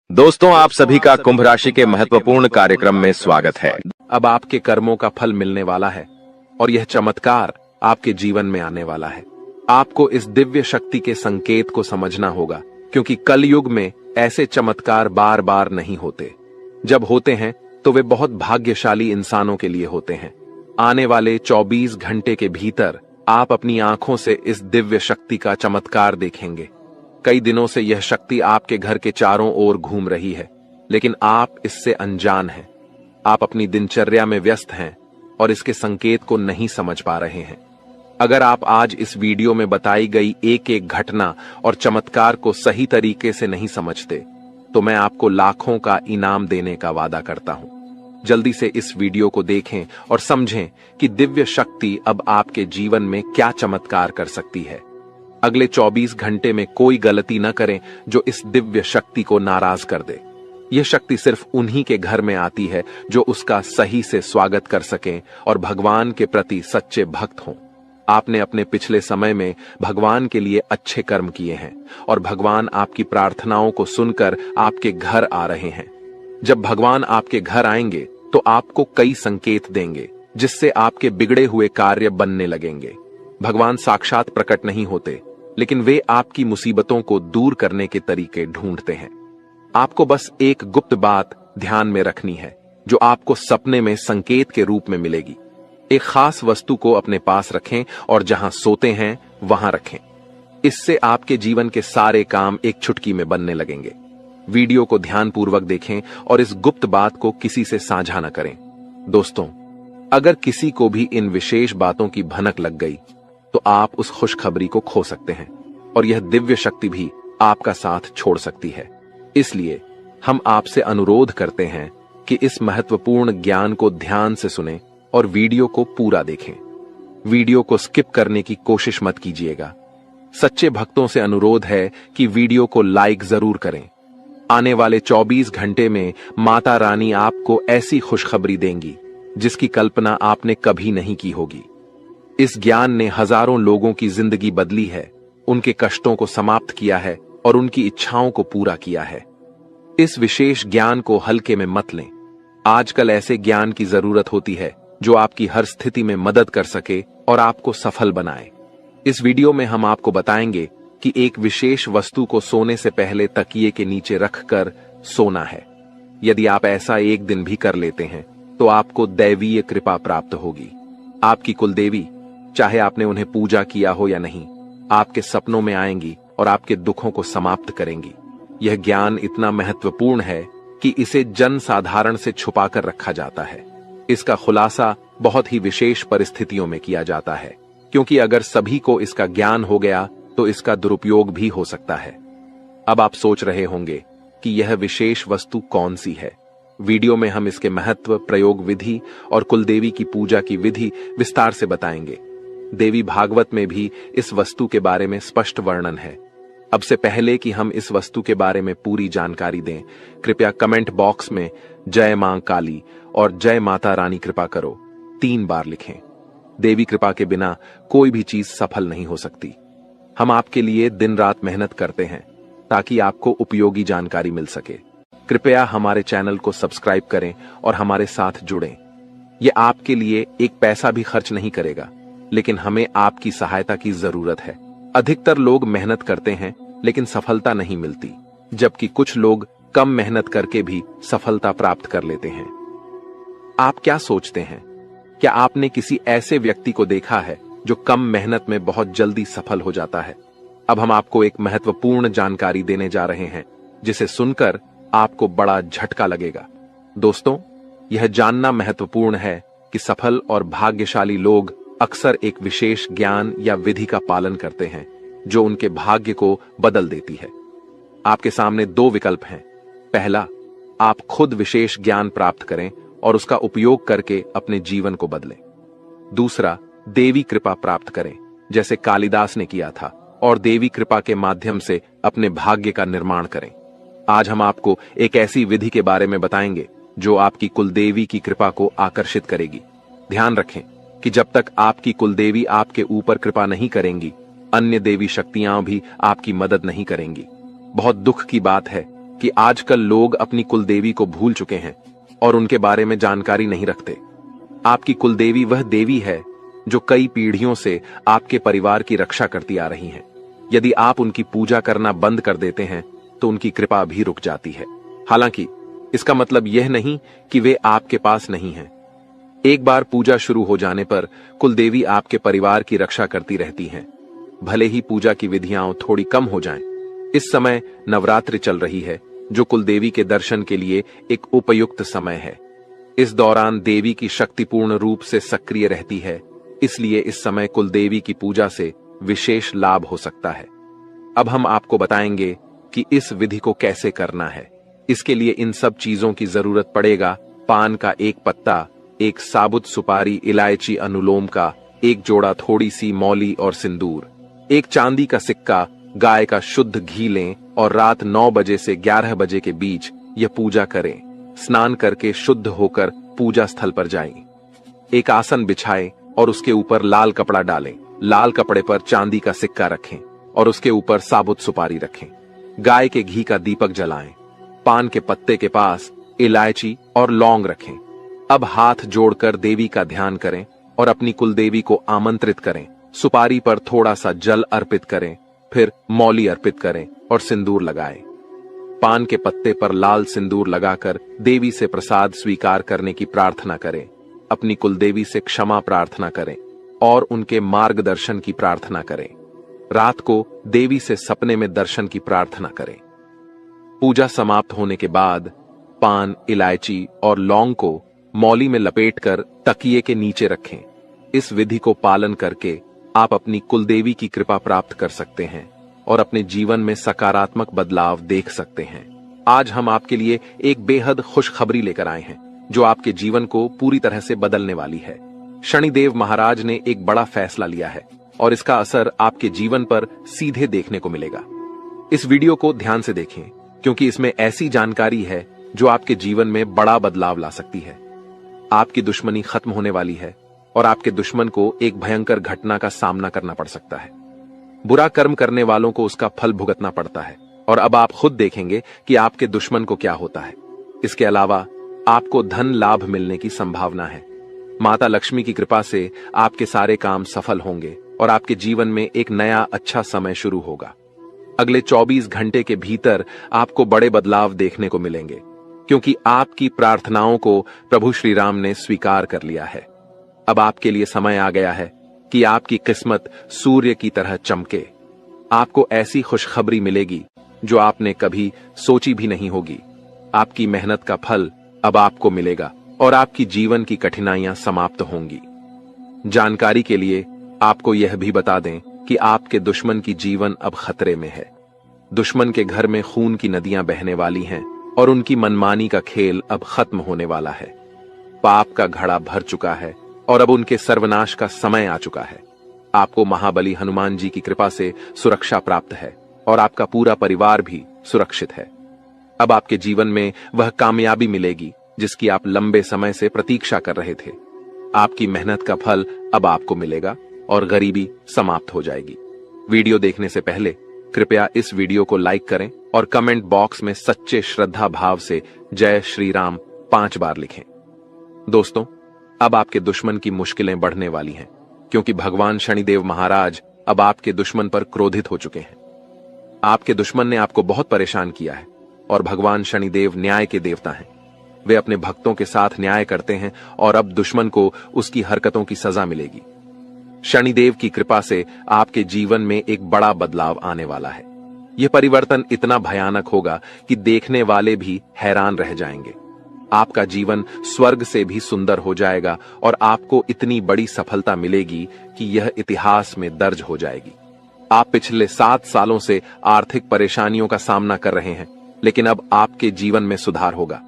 दोस्तों, आप सभी का कुंभ राशि के महत्वपूर्ण कार्यक्रम में स्वागत है। अब आपके कर्मों का फल मिलने वाला है और यह चमत्कार आपके जीवन में आने वाला है। आपको इस दिव्य शक्ति के संकेत को समझना होगा, क्योंकि कलयुग में ऐसे चमत्कार बार बार नहीं होते। जब होते हैं तो वे बहुत भाग्यशाली इंसानों के लिए होते हैं। आने वाले 24 घंटे के भीतर आप अपनी आंखों से इस दिव्य शक्ति का चमत्कार देखेंगे। कई दिनों से यह शक्ति आपके घर के चारों ओर घूम रही है, लेकिन आप इससे अनजान हैं। आप अपनी दिनचर्या में व्यस्त हैं और इसके संकेत को नहीं समझ पा रहे हैं। अगर आप आज इस वीडियो में बताई गई एक एक घटना और चमत्कार को सही तरीके से नहीं समझते, तो मैं आपको लाखों का इनाम देने का वादा करता हूं। जल्दी से इस वीडियो को देखें और समझें कि दिव्य शक्ति अब आपके जीवन में क्या चमत्कार कर सकती है। अगले 24 घंटे में कोई गलती न करें जो इस दिव्य शक्ति को नाराज कर दे। यह शक्ति सिर्फ उन्हीं के घर में आती है जो उसका सही से स्वागत कर सकें और भगवान के प्रति सच्चे भक्त हों। आपने अपने पिछले समय में भगवान के लिए अच्छे कर्म किए हैं और भगवान आपकी प्रार्थनाओं को सुनकर आपके घर आ रहे हैं। जब भगवान आपके घर आएंगे तो आपको कई संकेत देंगे, जिससे आपके बिगड़े हुए कार्य बनने लगेंगे। भगवान साक्षात प्रकट नहीं होते, लेकिन वे आपकी मुसीबतों को दूर करने के तरीके ढूंढते हैं। आपको बस एक गुप्त बात ध्यान में रखनी है, जो आपको सपने में संकेत के रूप में मिलेगी। एक खास वस्तु को अपने पास रखें और जहां सोते हैं वहां रखें। इससे आपके जीवन के सारे काम एक चुटकी में बनने लगेंगे। वीडियो को ध्यानपूर्वक देखें और इस गुप्त बात को किसी से साझा न करें। दोस्तों, अगर किसी को भी इन विशेष बातों की भनक लग गई तो आप उस खुशखबरी को खो सकते हैं और यह दिव्य शक्ति भी आपका साथ छोड़ सकती है। इसलिए हम आपसे अनुरोध करते हैं कि इस महत्वपूर्ण ज्ञान को ध्यान से सुनें और वीडियो को पूरा देखें। वीडियो को स्किप करने की कोशिश मत कीजिएगा। सच्चे भक्तों से अनुरोध है कि वीडियो को लाइक जरूर करें। आने वाले 24 घंटे में माता रानी आपको ऐसी खुशखबरी देंगी जिसकी कल्पना आपने कभी नहीं की होगी। इस ज्ञान ने हजारों लोगों की जिंदगी बदली है, उनके कष्टों को समाप्त किया है और उनकी इच्छाओं को पूरा किया है। इस विशेष ज्ञान को हल्के में मत लें। आजकल ऐसे ज्ञान की जरूरत होती है जो आपकी हर स्थिति में मदद कर सके और आपको सफल बनाए। इस वीडियो में हम आपको बताएंगे कि एक विशेष वस्तु को सोने से पहले तकिए के नीचे रखकर सोना है। यदि आप ऐसा एक दिन भी कर लेते हैं तो आपको दैवीय कृपा प्राप्त होगी। आपकी कुलदेवी, चाहे आपने उन्हें पूजा किया हो या नहीं, आपके सपनों में आएंगी और आपके दुखों को समाप्त करेंगी। यह ज्ञान इतना महत्वपूर्ण है कि इसे जन साधारण से छुपाकर रखा जाता है। इसका खुलासा बहुत ही विशेष परिस्थितियों में किया जाता है, क्योंकि अगर सभी को इसका ज्ञान हो गया तो इसका दुरुपयोग भी हो सकता है। अब आप सोच रहे होंगे कि यह विशेष वस्तु कौन सी है। वीडियो में हम इसके महत्व, प्रयोग विधि और कुलदेवी की पूजा की विधि विस्तार से बताएंगे। देवी भागवत में भी इस वस्तु के बारे में स्पष्ट वर्णन है। अब से पहले कि हम इस वस्तु के बारे में पूरी जानकारी दें, कृपया कमेंट बॉक्स में जय मां काली और जय माता रानी कृपा करो 3 बार लिखें। देवी कृपा के बिना कोई भी चीज सफल नहीं हो सकती। हम आपके लिए दिन रात मेहनत करते हैं ताकि आपको उपयोगी जानकारी मिल सके। कृपया हमारे चैनल को सब्सक्राइब करें और हमारे साथ जुड़ें। यह आपके लिए एक पैसा भी खर्च नहीं करेगा, लेकिन हमें आपकी सहायता की जरूरत है। अधिकतर लोग मेहनत करते हैं लेकिन सफलता नहीं मिलती, जबकि कुछ लोग कम मेहनत करके भी सफलता प्राप्त कर लेते हैं। आप क्या सोचते हैं? क्या आपने किसी ऐसे व्यक्ति को देखा है जो कम मेहनत में बहुत जल्दी सफल हो जाता है? अब हम आपको एक महत्वपूर्ण जानकारी देने जा रहे हैं, जिसे सुनकर आपको बड़ा झटका लगेगा। दोस्तों, यह जानना महत्वपूर्ण है कि सफल और भाग्यशाली लोग अक्सर एक विशेष ज्ञान या विधि का पालन करते हैं जो उनके भाग्य को बदल देती है। आपके सामने 2 विकल्प हैं। पहला, आप खुद विशेष ज्ञान प्राप्त करें और उसका उपयोग करके अपने जीवन को बदलें। दूसरा, देवी कृपा प्राप्त करें, जैसे कालिदास ने किया था, और देवी कृपा के माध्यम से अपने भाग्य का निर्माण करें। आज हम आपको एक ऐसी विधि के बारे में बताएंगे जो आपकी कुलदेवी की कृपा को आकर्षित करेगी। ध्यान रखें कि जब तक आपकी कुलदेवी आपके ऊपर कृपा नहीं करेंगी, अन्य देवी शक्तियां भी आपकी मदद नहीं करेंगी। बहुत दुख की बात है कि आजकल लोग अपनी कुलदेवी को भूल चुके हैं और उनके बारे में जानकारी नहीं रखते। आपकी कुलदेवी वह देवी है जो कई पीढ़ियों से आपके परिवार की रक्षा करती आ रही हैं। यदि आप उनकी पूजा करना बंद कर देते हैं तो उनकी कृपा भी रुक जाती है। हालांकि इसका मतलब यह नहीं कि वे आपके पास नहीं हैं। एक बार पूजा शुरू हो जाने पर कुलदेवी आपके परिवार की रक्षा करती रहती हैं, भले ही पूजा की विधियां थोड़ी कम हो जाएं। इस समय नवरात्रि चल रही है, जो कुलदेवी के दर्शन के लिए एक उपयुक्त समय है। इस दौरान देवी की शक्ति पूर्ण रूप से सक्रिय रहती है, इसलिए इस समय कुलदेवी की पूजा से विशेष लाभ हो सकता है। अब हम आपको बताएंगे कि इस विधि को कैसे करना है। इसके लिए इन सब चीजों की जरूरत पड़ेगा: पान का एक पत्ता, एक साबुत सुपारी, इलायची, अनुलोम का एक जोड़ा, थोड़ी सी मौली और सिंदूर, एक चांदी का सिक्का, गाय का शुद्ध घी लें और रात 9 बजे से 11 बजे के बीच यह पूजा करें। स्नान करके शुद्ध होकर पूजा स्थल पर जाएं। एक आसन बिछाएं और उसके ऊपर लाल कपड़ा डालें। लाल कपड़े पर चांदी का सिक्का रखें और उसके ऊपर साबुत सुपारी रखें। गाय के घी का दीपक जलाएं। पान के पत्ते के पास इलायची और लौंग रखें। अब हाथ जोड़कर देवी का ध्यान करें और अपनी कुलदेवी को आमंत्रित करें। सुपारी पर थोड़ा सा जल अर्पित करें, फिर मौली अर्पित करें और सिंदूर लगाएं। पान के पत्ते पर लाल सिंदूर लगाकर देवी से प्रसाद स्वीकार करने की प्रार्थना करें। अपनी कुलदेवी से क्षमा प्रार्थना करें और उनके मार्गदर्शन की प्रार्थना करें। रात को देवी से सपने में दर्शन की प्रार्थना करें। पूजा समाप्त होने के बाद पान, इलायची और लौंग को मौली में लपेटकर तकिए के नीचे रखें। इस विधि को पालन करके आप अपनी कुलदेवी की कृपा प्राप्त कर सकते हैं और अपने जीवन में सकारात्मक बदलाव देख सकते हैं। आज हम आपके लिए एक बेहद खुशखबरी लेकर आए हैं जो आपके जीवन को पूरी तरह से बदलने वाली है। शनिदेव महाराज ने एक बड़ा फैसला लिया है और इसका असर आपके जीवन पर सीधे देखने को मिलेगा। इस वीडियो को ध्यान से देखें, क्योंकि इसमें ऐसी जानकारी है जो आपके जीवन में बड़ा बदलाव ला सकती है। आपकी दुश्मनी खत्म होने वाली है और आपके दुश्मन को एक भयंकर घटना का सामना करना पड़ सकता है। बुरा कर्म करने वालों को उसका फल भुगतना पड़ता है और अब आप खुद देखेंगे कि आपके दुश्मन को क्या होता है। इसके अलावा आपको धन लाभ मिलने की संभावना है। माता लक्ष्मी की कृपा से आपके सारे काम सफल होंगे और आपके जीवन में एक नया अच्छा समय शुरू होगा। अगले 24 घंटे के भीतर आपको बड़े बदलाव देखने को मिलेंगे, क्योंकि आपकी प्रार्थनाओं को प्रभु श्री राम ने स्वीकार कर लिया है। अब आपके लिए समय आ गया है कि आपकी किस्मत सूर्य की तरह चमके। आपको ऐसी खुशखबरी मिलेगी जो आपने कभी सोची भी नहीं होगी। आपकी मेहनत का फल अब आपको मिलेगा और आपकी जीवन की कठिनाइयां समाप्त होंगी। जानकारी के लिए आपको यह भी बता दें कि आपके दुश्मन की जीवन अब खतरे में है। दुश्मन के घर में खून की नदियां बहने वाली हैं और उनकी मनमानी का खेल अब खत्म होने वाला है। पाप का घड़ा भर चुका है और अब उनके सर्वनाश का समय आ चुका है। आपको महाबली हनुमान जी की कृपा से सुरक्षा प्राप्त है और आपका पूरा परिवार भी सुरक्षित है। अब आपके जीवन में वह कामयाबी मिलेगी जिसकी आप लंबे समय से प्रतीक्षा कर रहे थे। आपकी मेहनत का फल अब आपको मिलेगा और गरीबी समाप्त हो जाएगी। वीडियो देखने से पहले कृपया इस वीडियो को लाइक करें और कमेंट बॉक्स में सच्चे श्रद्धा भाव से जय श्री राम 5 बार लिखें। दोस्तों, अब आपके दुश्मन की मुश्किलें बढ़ने वाली हैं, क्योंकि भगवान शनिदेव महाराज अब आपके दुश्मन पर क्रोधित हो चुके हैं। आपके दुश्मन ने आपको बहुत परेशान किया है और भगवान शनिदेव न्याय के देवता हैं। वे अपने भक्तों के साथ न्याय करते हैं और अब दुश्मन को उसकी हरकतों की सजा मिलेगी। शनिदेव की कृपा से आपके जीवन में एक बड़ा बदलाव आने वाला है। यह परिवर्तन इतना भयानक होगा कि देखने वाले भी हैरान रह जाएंगे। आपका जीवन स्वर्ग से भी सुंदर हो जाएगा और आपको इतनी बड़ी सफलता मिलेगी कि यह इतिहास में दर्ज हो जाएगी। आप पिछले 7 सालों से आर्थिक परेशानियों का सामना कर रहे हैं, लेकिन अब आपके जीवन में सुधार होगा।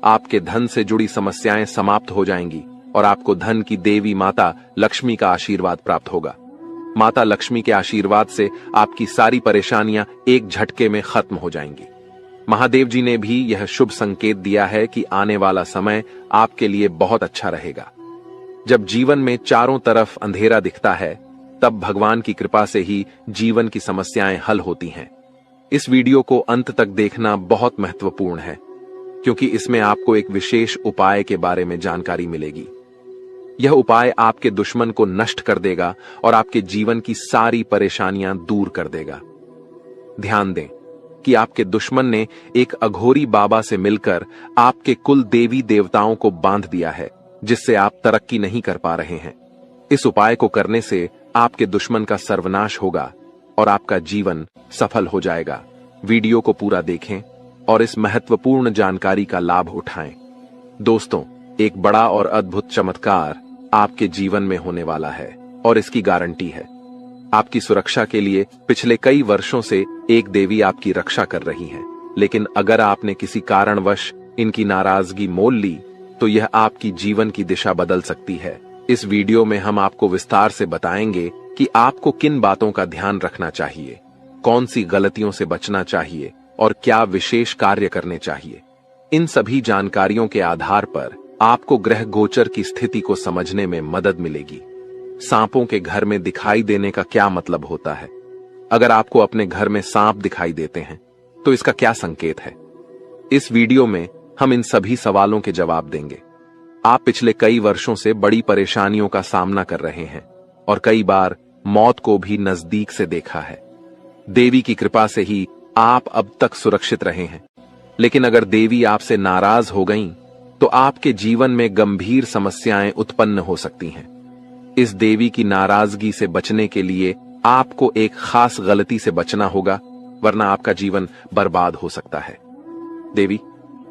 आपके धन से जुड़ी समस्याएं समाप्त हो जाएंगी और आपको धन की देवी माता लक्ष्मी का आशीर्वाद प्राप्त होगा। माता लक्ष्मी के आशीर्वाद से आपकी सारी परेशानियां एक झटके में खत्म हो जाएंगी। महादेव जी ने भी यह शुभ संकेत दिया है कि आने वाला समय आपके लिए बहुत अच्छा रहेगा। जब जीवन में चारों तरफ अंधेरा दिखता है, तब भगवान की कृपा से ही जीवन की समस्याएं हल होती हैं। इस वीडियो को अंत तक देखना बहुत महत्वपूर्ण है, क्योंकि इसमें आपको एक विशेष उपाय के बारे में जानकारी मिलेगी। यह उपाय आपके दुश्मन को नष्ट कर देगा और आपके जीवन की सारी परेशानियां दूर कर देगा। ध्यान दें कि आपके दुश्मन ने एक अघोरी बाबा से मिलकर आपके कुल देवी देवताओं को बांध दिया है, जिससे आप तरक्की नहीं कर पा रहे हैं। इस उपाय को करने से आपके दुश्मन का सर्वनाश होगा और आपका जीवन सफल हो जाएगा। वीडियो को पूरा देखें और इस महत्वपूर्ण जानकारी का लाभ उठाएं। दोस्तों, एक बड़ा और अद्भुत चमत्कार आपके जीवन में होने वाला है और इसकी गारंटी है। आपकी सुरक्षा के लिए पिछले कई वर्षों से एक देवी आपकी रक्षा कर रही है, लेकिन अगर आपने किसी कारणवश इनकी नाराजगी मोल ली तो यह आपकी जीवन की दिशा बदल सकती है। इस वीडियो में हम आपको विस्तार से बताएंगे कि आपको किन बातों का ध्यान रखना चाहिए, कौन सी गलतियों से बचना चाहिए और क्या विशेष कार्य करने चाहिए। इन सभी जानकारियों के आधार पर आपको ग्रह गोचर की स्थिति को समझने में मदद मिलेगी। सांपों के घर में दिखाई देने का क्या मतलब होता है? अगर आपको अपने घर में सांप दिखाई देते हैं तो इसका क्या संकेत है? इस वीडियो में हम इन सभी सवालों के जवाब देंगे। आप पिछले कई वर्षों से बड़ी परेशानियों का सामना कर रहे हैं और कई बार मौत को भी नजदीक से देखा है। देवी की कृपा से ही आप अब तक सुरक्षित रहे हैं, लेकिन अगर देवी आपसे नाराज हो गईं, तो आपके जीवन में गंभीर समस्याएं उत्पन्न हो सकती हैं। इस देवी की नाराजगी से बचने के लिए आपको एक खास गलती से बचना होगा, वरना आपका जीवन बर्बाद हो सकता है। देवी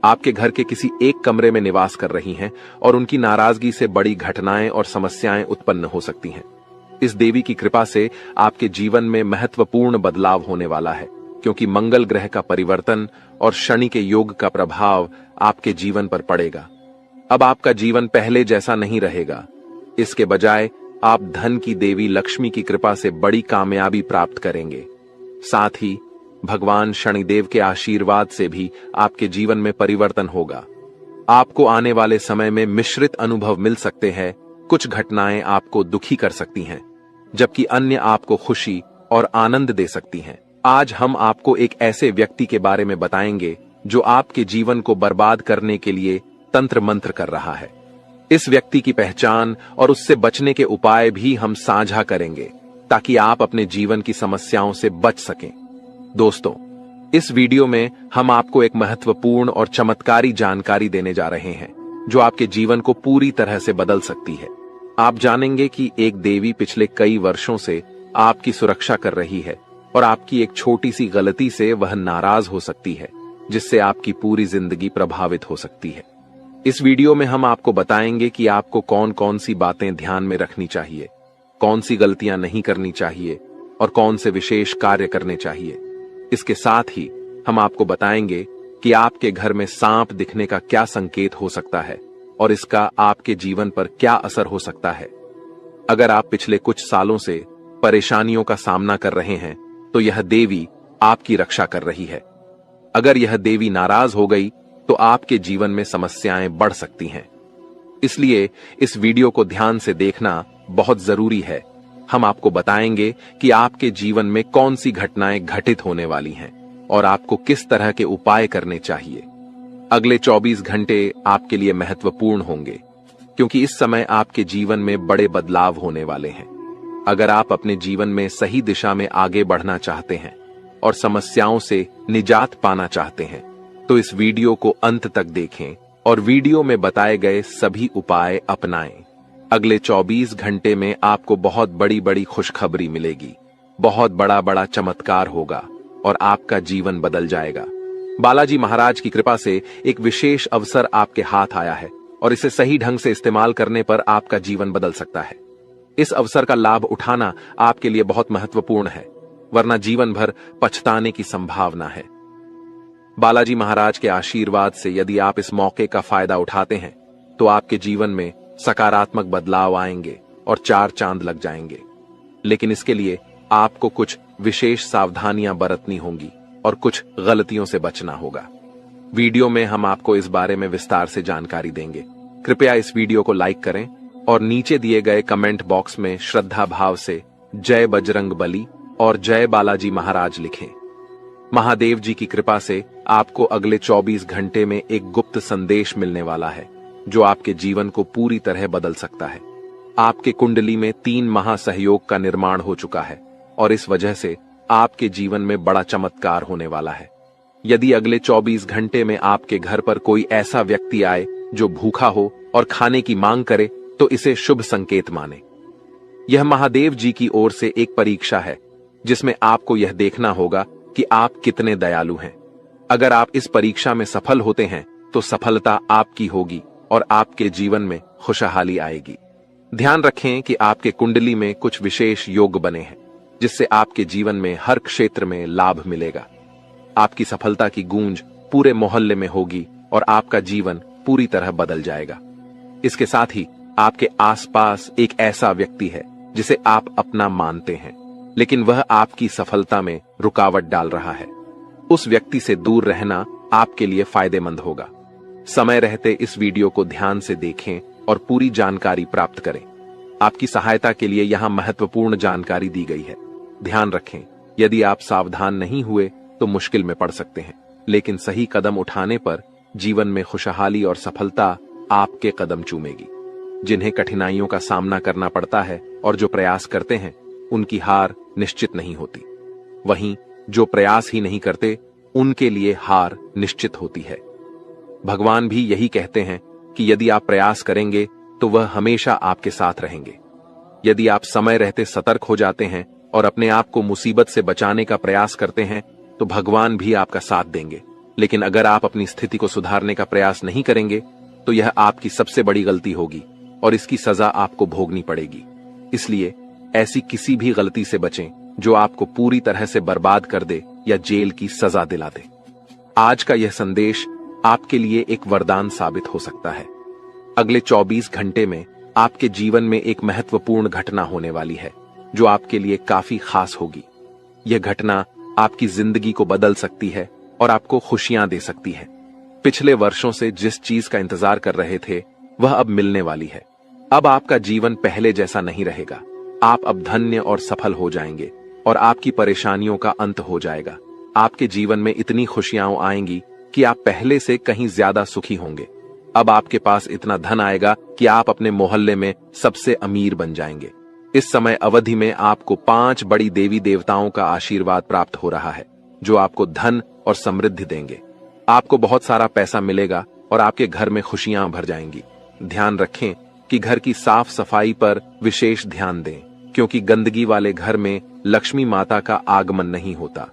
आपके घर के किसी एक कमरे में निवास कर रही हैं और उनकी नाराजगी से बड़ी घटनाएं और समस्याएं उत्पन्न हो सकती हैं। इस देवी की कृपा से आपके जीवन में महत्वपूर्ण बदलाव होने वाला है, क्योंकि मंगल ग्रह का परिवर्तन और शनि के योग का प्रभाव आपके जीवन पर पड़ेगा। अब आपका जीवन पहले जैसा नहीं रहेगा। इसके बजाय आप धन की देवी लक्ष्मी की कृपा से बड़ी कामयाबी प्राप्त करेंगे। साथ ही भगवान शनिदेव के आशीर्वाद से भी आपके जीवन में परिवर्तन होगा। आपको आने वाले समय में मिश्रित अनुभव मिल सकते हैं। कुछ घटनाएं आपको दुखी कर सकती हैं, जबकि अन्य आपको खुशी और आनंद दे सकती हैं। आज हम आपको एक ऐसे व्यक्ति के बारे में बताएंगे जो आपके जीवन को बर्बाद करने के लिए तंत्र मंत्र कर रहा है। इस व्यक्ति की पहचान और उससे बचने के उपाय भी हम साझा करेंगे, ताकि आप अपने जीवन की समस्याओं से बच सकें। दोस्तों, इस वीडियो में हम आपको एक महत्वपूर्ण और चमत्कारी जानकारी देने जा रहे हैं, जो आपके जीवन को पूरी तरह से बदल सकती है। आप जानेंगे कि एक देवी पिछले कई वर्षों से आपकी सुरक्षा कर रही है और आपकी एक छोटी सी गलती से वह नाराज हो सकती है, जिससे आपकी पूरी जिंदगी प्रभावित हो सकती है। इस वीडियो में हम आपको बताएंगे कि आपको कौन कौन सी बातें ध्यान में रखनी चाहिए, कौन सी गलतियां नहीं करनी चाहिए और कौन से विशेष कार्य करने चाहिए। इसके साथ ही हम आपको बताएंगे कि आपके घर में सांप दिखने का क्या संकेत हो सकता है और इसका आपके जीवन पर क्या असर हो सकता है। अगर आप पिछले कुछ सालों से परेशानियों का सामना कर रहे हैं, तो यह देवी आपकी रक्षा कर रही है। अगर यह देवी नाराज हो गई तो आपके जीवन में समस्याएं बढ़ सकती हैं। इसलिए इस वीडियो को ध्यान से देखना बहुत जरूरी है। हम आपको बताएंगे कि आपके जीवन में कौन सी घटनाएं घटित होने वाली हैं और आपको किस तरह के उपाय करने चाहिए। अगले 24 घंटे आपके लिए महत्वपूर्ण होंगे, क्योंकि इस समय आपके जीवन में बड़े बदलाव होने वाले हैं। अगर आप अपने जीवन में सही दिशा में आगे बढ़ना चाहते हैं और समस्याओं से निजात पाना चाहते हैं, तो इस वीडियो को अंत तक देखें और वीडियो में बताए गए सभी उपाय अपनाएं। अगले 24 घंटे में आपको बहुत बड़ी बड़ी खुशखबरी मिलेगी। बहुत बड़ा बड़ा चमत्कार होगा और आपका जीवन बदल जाएगा। बालाजी महाराज की कृपा से एक विशेष अवसर आपके हाथ आया है और इसे सही ढंग से इस्तेमाल करने पर आपका जीवन बदल सकता है। इस अवसर का लाभ उठाना आपके लिए बहुत महत्वपूर्ण है, वरना जीवन भर पछताने की संभावना है। बालाजी महाराज के आशीर्वाद से यदि आप इस मौके का फायदा उठाते हैं, तो आपके जीवन में सकारात्मक बदलाव आएंगे और 4 चांद लग जाएंगे। लेकिन इसके लिए आपको कुछ विशेष सावधानियां बरतनी होंगी और कुछ गलतियों से बचना होगा। वीडियो में हम आपको इस बारे में विस्तार से जानकारी देंगे। कृपया इस वीडियो को लाइक करें और नीचे दिए गए कमेंट बॉक्स में श्रद्धा भाव से जय बजरंग बली और जय बालाजी महाराज लिखें। महादेव जी की कृपा से आपको अगले 24 घंटे में एक गुप्त संदेश मिलने वाला है जो आपके जीवन को पूरी तरह बदल सकता है। आपके कुंडली में 3 महासहयोग का निर्माण हो चुका है और इस वजह से आपके जीवन में बड़ा चमत्कार होने वाला है। यदि अगले 24 घंटे में आपके घर पर कोई ऐसा व्यक्ति आए जो भूखा हो और खाने की मांग करे तो इसे शुभ संकेत माने। यह महादेव जी की ओर से एक परीक्षा है जिसमें आपको यह देखना होगा कि आप कितने दयालु हैं। अगर आप इस परीक्षा में सफल होते हैं तो सफलता आपकी होगी और आपके जीवन में खुशहाली आएगी। ध्यान रखें कि आपके कुंडली में कुछ विशेष योग बने हैं जिससे आपके जीवन में हर क्षेत्र में लाभ मिलेगा। आपकी सफलता की गूंज पूरे मोहल्ले में होगी और आपका जीवन पूरी तरह बदल जाएगा। इसके साथ ही आपके आसपास एक ऐसा व्यक्ति है जिसे आप अपना मानते हैं, लेकिन वह आपकी सफलता में रुकावट डाल रहा है। उस व्यक्ति से दूर रहना आपके लिए फायदेमंद होगा। समय रहते इस वीडियो को ध्यान से देखें और पूरी जानकारी प्राप्त करें। आपकी सहायता के लिए यहाँ महत्वपूर्ण जानकारी दी गई है। ध्यान रखें, यदि आप सावधान नहीं हुए तो मुश्किल में पड़ सकते हैं, लेकिन सही कदम उठाने पर जीवन में खुशहाली और सफलता आपके कदम चूमेगी। जिन्हें कठिनाइयों का सामना करना पड़ता है और जो प्रयास करते हैं उनकी हार निश्चित नहीं होती। वहीं जो प्रयास ही नहीं करते उनके लिए हार निश्चित होती है। भगवान भी यही कहते हैं कि यदि आप प्रयास करेंगे तो वह हमेशा आपके साथ रहेंगे। यदि आप समय रहते सतर्क हो जाते हैं और अपने आप को मुसीबत से बचाने का प्रयास करते हैं तो भगवान भी आपका साथ देंगे। लेकिन अगर आप अपनी स्थिति को सुधारने का प्रयास नहीं करेंगे तो यह आपकी सबसे बड़ी गलती होगी और इसकी सजा आपको भोगनी पड़ेगी। इसलिए ऐसी किसी भी गलती से बचें जो आपको पूरी तरह से बर्बाद कर दे या जेल की सजा दिला दे। आज का यह संदेश आपके लिए एक वरदान साबित हो सकता है। अगले 24 घंटे में आपके जीवन में एक महत्वपूर्ण घटना होने वाली है जो आपके लिए काफी खास होगी। यह घटना आपकी जिंदगी को बदल सकती है और आपको खुशियां दे सकती है। पिछले वर्षों से जिस चीज का इंतजार कर रहे थे वह अब मिलने वाली है। अब आपका जीवन पहले जैसा नहीं रहेगा। आप अब धन्य और सफल हो जाएंगे और आपकी परेशानियों का अंत हो जाएगा। आपके जीवन में इतनी खुशियां आएंगी कि आप पहले से कहीं ज्यादा सुखी होंगे। अब आपके पास इतना धन आएगा कि आप अपने मोहल्ले में सबसे अमीर बन जाएंगे। इस समय अवधि में आपको 5 बड़ी देवी देवताओं का आशीर्वाद प्राप्त हो रहा है जो आपको धन और समृद्धि देंगे। आपको बहुत सारा पैसा मिलेगा और आपके घर में खुशियां भर जाएंगी। ध्यान रखें कि घर की साफ सफाई पर विशेष ध्यान दें, क्योंकि गंदगी वाले घर में लक्ष्मी माता का आगमन नहीं होता।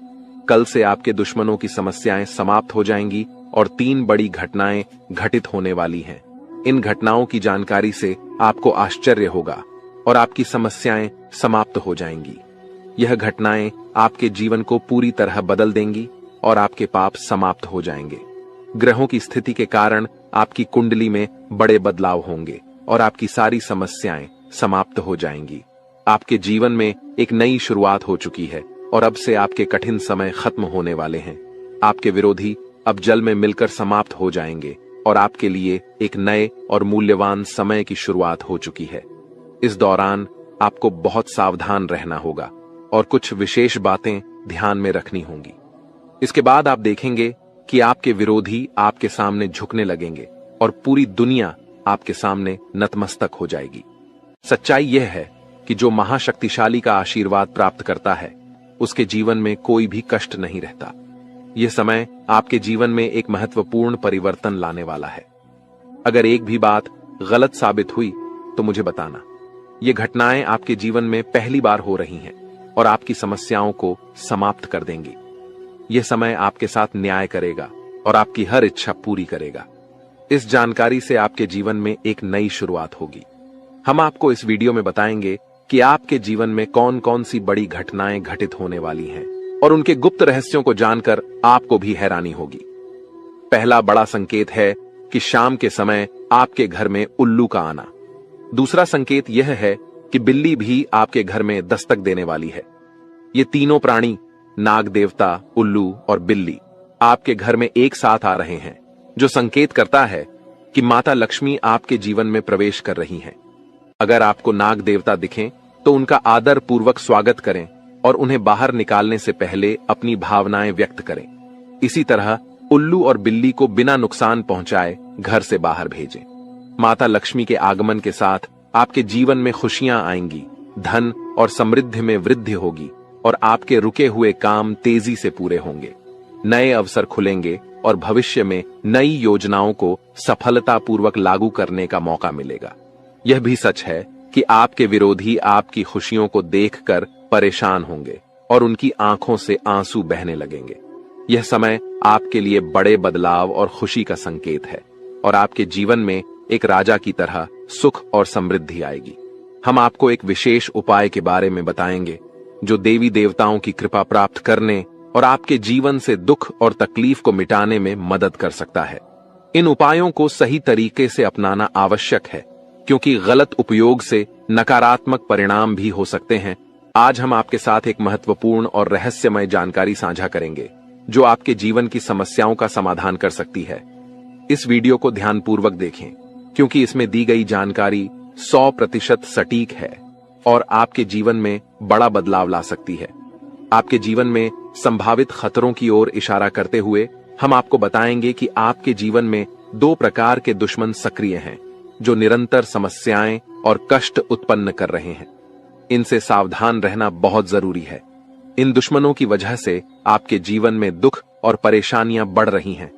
कल से आपके दुश्मनों की समस्याएं समाप्त हो जाएंगी और 3 बड़ी घटनाएं घटित होने वाली हैं। इन घटनाओं की जानकारी से आपको आश्चर्य होगा और आपकी समस्याएं समाप्त हो जाएंगी। यह घटनाएं आपके जीवन को पूरी तरह बदल देंगी और आपके पाप समाप्त हो जाएंगे। ग्रहों की स्थिति के कारण आपकी कुंडली में बड़े बदलाव होंगे और आपकी सारी समस्याएं समाप्त हो जाएंगी। आपके जीवन में एक नई शुरुआत हो चुकी है और अब से आपके कठिन समय खत्म होने वाले हैं। आपके विरोधी अब जल में मिलकर समाप्त हो जाएंगे और आपके लिए एक नए और मूल्यवान समय की शुरुआत हो चुकी है। इस दौरान आपको बहुत सावधान रहना होगा और कुछ विशेष बातें ध्यान में रखनी होंगी। इसके बाद आप देखेंगे कि आपके विरोधी आपके सामने झुकने लगेंगे और पूरी दुनिया आपके सामने नतमस्तक हो जाएगी। सच्चाई यह है कि जो महाशक्तिशाली का आशीर्वाद प्राप्त करता है उसके जीवन में कोई भी कष्ट नहीं रहता। यह समय आपके जीवन में एक महत्वपूर्ण परिवर्तन लाने वाला है। अगर एक भी बात गलत साबित हुई तो मुझे बताना। ये घटनाएं आपके जीवन में पहली बार हो रही हैं और आपकी समस्याओं को समाप्त कर देंगी। यह समय आपके साथ न्याय करेगा और आपकी हर इच्छा पूरी करेगा। इस जानकारी से आपके जीवन में एक नई शुरुआत होगी। हम आपको इस वीडियो में बताएंगे कि आपके जीवन में कौन कौन सी बड़ी घटनाएं घटित होने वाली हैं और उनके गुप्त रहस्यों को जानकर आपको भी हैरानी होगी। पहला बड़ा संकेत है कि शाम के समय आपके घर में उल्लू का आना। दूसरा संकेत यह है कि बिल्ली भी आपके घर में दस्तक देने वाली है। ये तीनों प्राणी, नाग देवता, उल्लू और बिल्ली, आपके घर में एक साथ आ रहे हैं, जो संकेत करता है कि माता लक्ष्मी आपके जीवन में प्रवेश कर रही हैं। अगर आपको नाग देवता दिखें तो उनका आदर पूर्वक स्वागत करें, और उन्हें बाहर निकालने से पहले अपनी भावनाएं व्यक्त करें। इसी तरह उल्लू और बिल्ली को बिना नुकसान पहुंचाए घर से बाहर भेजें। माता लक्ष्मी के आगमन के साथ आपके जीवन में खुशियां आएंगी, धन और समृद्धि में वृद्धि होगी और आपके रुके हुए काम तेजी से पूरे होंगे। नए अवसर खुलेंगे और भविष्य में नई योजनाओं को सफलतापूर्वक लागू करने का मौका मिलेगा। यह भी सच है कि आपके विरोधी आपकी खुशियों को देखकर परेशान होंगे और उनकी आंखों से आंसू बहने लगेंगे। यह समय आपके लिए बड़े बदलाव और खुशी का संकेत है और आपके जीवन में एक राजा की तरह सुख और समृद्धि आएगी। हम आपको एक विशेष उपाय के बारे में बताएंगे जो देवी देवताओं की कृपा प्राप्त करने और आपके जीवन से दुख और तकलीफ को मिटाने में मदद कर सकता है। इन उपायों को सही तरीके से अपनाना आवश्यक है क्योंकि गलत उपयोग से नकारात्मक परिणाम भी हो सकते हैं। आज हम आपके साथ एक महत्वपूर्ण और रहस्यमय जानकारी साझा करेंगे जो आपके जीवन की समस्याओं का समाधान कर सकती है। इस वीडियो को ध्यानपूर्वक देखें क्योंकि इसमें दी गई जानकारी 100% सटीक है और आपके जीवन में बड़ा बदलाव ला सकती है। आपके जीवन में संभावित खतरों की ओर इशारा करते हुए हम आपको बताएंगे कि आपके जीवन में 2 प्रकार के दुश्मन सक्रिय हैं जो निरंतर समस्याएं और कष्ट उत्पन्न कर रहे हैं। इनसे सावधान रहना बहुत जरूरी है। इन दुश्मनों की वजह से आपके जीवन में दुख और परेशानियां बढ़ रही हैं।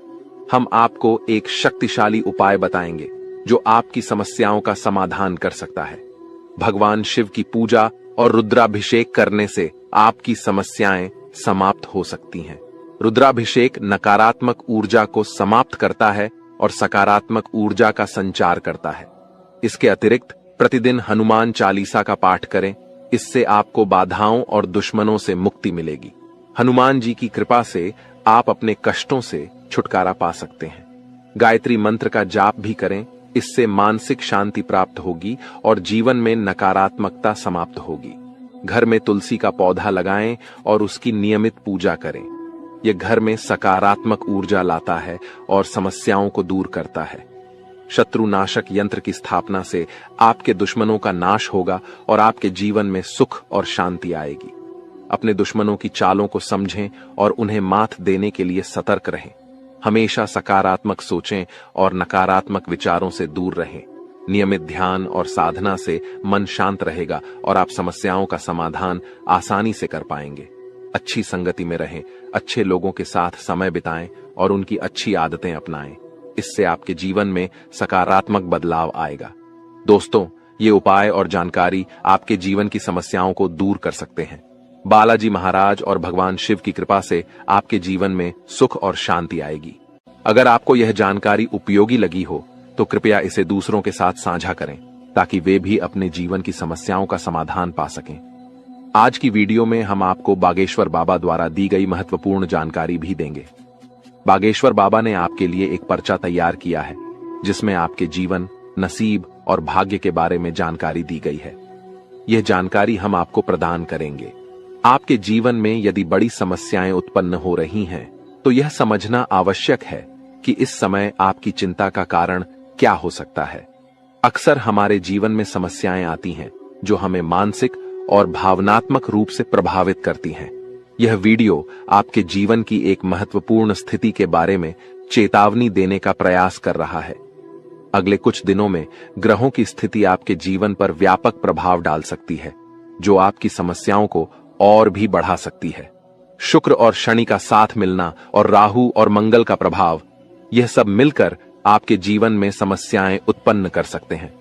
हम आपको एक शक्तिशाली उपाय बताएंगे जो आपकी समस्याओं का समाधान कर सकता है। भगवान शिव की पूजा और रुद्राभिषेक करने से आपकी समस्याएं समाप्त हो सकती हैं। रुद्राभिषेक नकारात्मक ऊर्जा को समाप्त करता है और सकारात्मक ऊर्जा का संचार करता है। इसके अतिरिक्त प्रतिदिन हनुमान चालीसा का पाठ करें। इससे आपको बाधाओं और दुश्मनों से मुक्ति मिलेगी। हनुमान जी की कृपा से आप अपने कष्टों से छुटकारा पा सकते हैं। गायत्री मंत्र का जाप भी करें। इससे मानसिक शांति प्राप्त होगी और जीवन में नकारात्मकता समाप्त होगी। घर में तुलसी का पौधा लगाएं और उसकी नियमित पूजा करें। यह घर में सकारात्मक ऊर्जा लाता है और समस्याओं को दूर करता है। शत्रुनाशक यंत्र की स्थापना से आपके दुश्मनों का नाश होगा और आपके जीवन में सुख और शांति आएगी। अपने दुश्मनों की चालों को समझें और उन्हें मात देने के लिए सतर्क रहें। हमेशा सकारात्मक सोचें और नकारात्मक विचारों से दूर रहें। नियमित ध्यान और साधना से मन शांत रहेगा और आप समस्याओं का समाधान आसानी से कर पाएंगे। अच्छी संगति में रहें, अच्छे लोगों के साथ समय बिताएं और उनकी अच्छी आदतें अपनाएं। इससे आपके जीवन में सकारात्मक बदलाव आएगा। दोस्तों, ये उपाय और जानकारी आपके जीवन की समस्याओं को दूर कर सकते हैं। बालाजी महाराज और भगवान शिव की कृपा से आपके जीवन में सुख और शांति आएगी। अगर आपको यह जानकारी उपयोगी लगी हो तो कृपया इसे दूसरों के साथ साझा करें ताकि वे भी अपने जीवन की समस्याओं का समाधान पा सकें। आज की वीडियो में हम आपको बागेश्वर बाबा द्वारा दी गई महत्वपूर्ण जानकारी भी देंगे। बागेश्वर बाबा ने आपके लिए एक पर्चा तैयार किया है जिसमें आपके जीवन, नसीब और भाग्य के बारे में जानकारी दी गई है। यह जानकारी हम आपको प्रदान करेंगे। आपके जीवन में यदि बड़ी समस्याएं उत्पन्न हो रही हैं, तो यह समझना आवश्यक है कि इस समय आपकी चिंता का कारण क्या हो सकता है। अक्सर हमारे जीवन में समस्याएं आती हैं जो हमें मानसिक और भावनात्मक रूप से प्रभावित करती हैं। यह वीडियो आपके जीवन की एक महत्वपूर्ण स्थिति के बारे में चेतावनी देने का प्रयास कर रहा है। अगले कुछ दिनों में ग्रहों की स्थिति आपके जीवन पर व्यापक प्रभाव डाल सकती है जो आपकी समस्याओं को और भी बढ़ा सकती है। शुक्र और शनि का साथ मिलना और राहु और मंगल का प्रभाव, यह सब मिलकर आपके जीवन में समस्याएं उत्पन्न कर सकते हैं।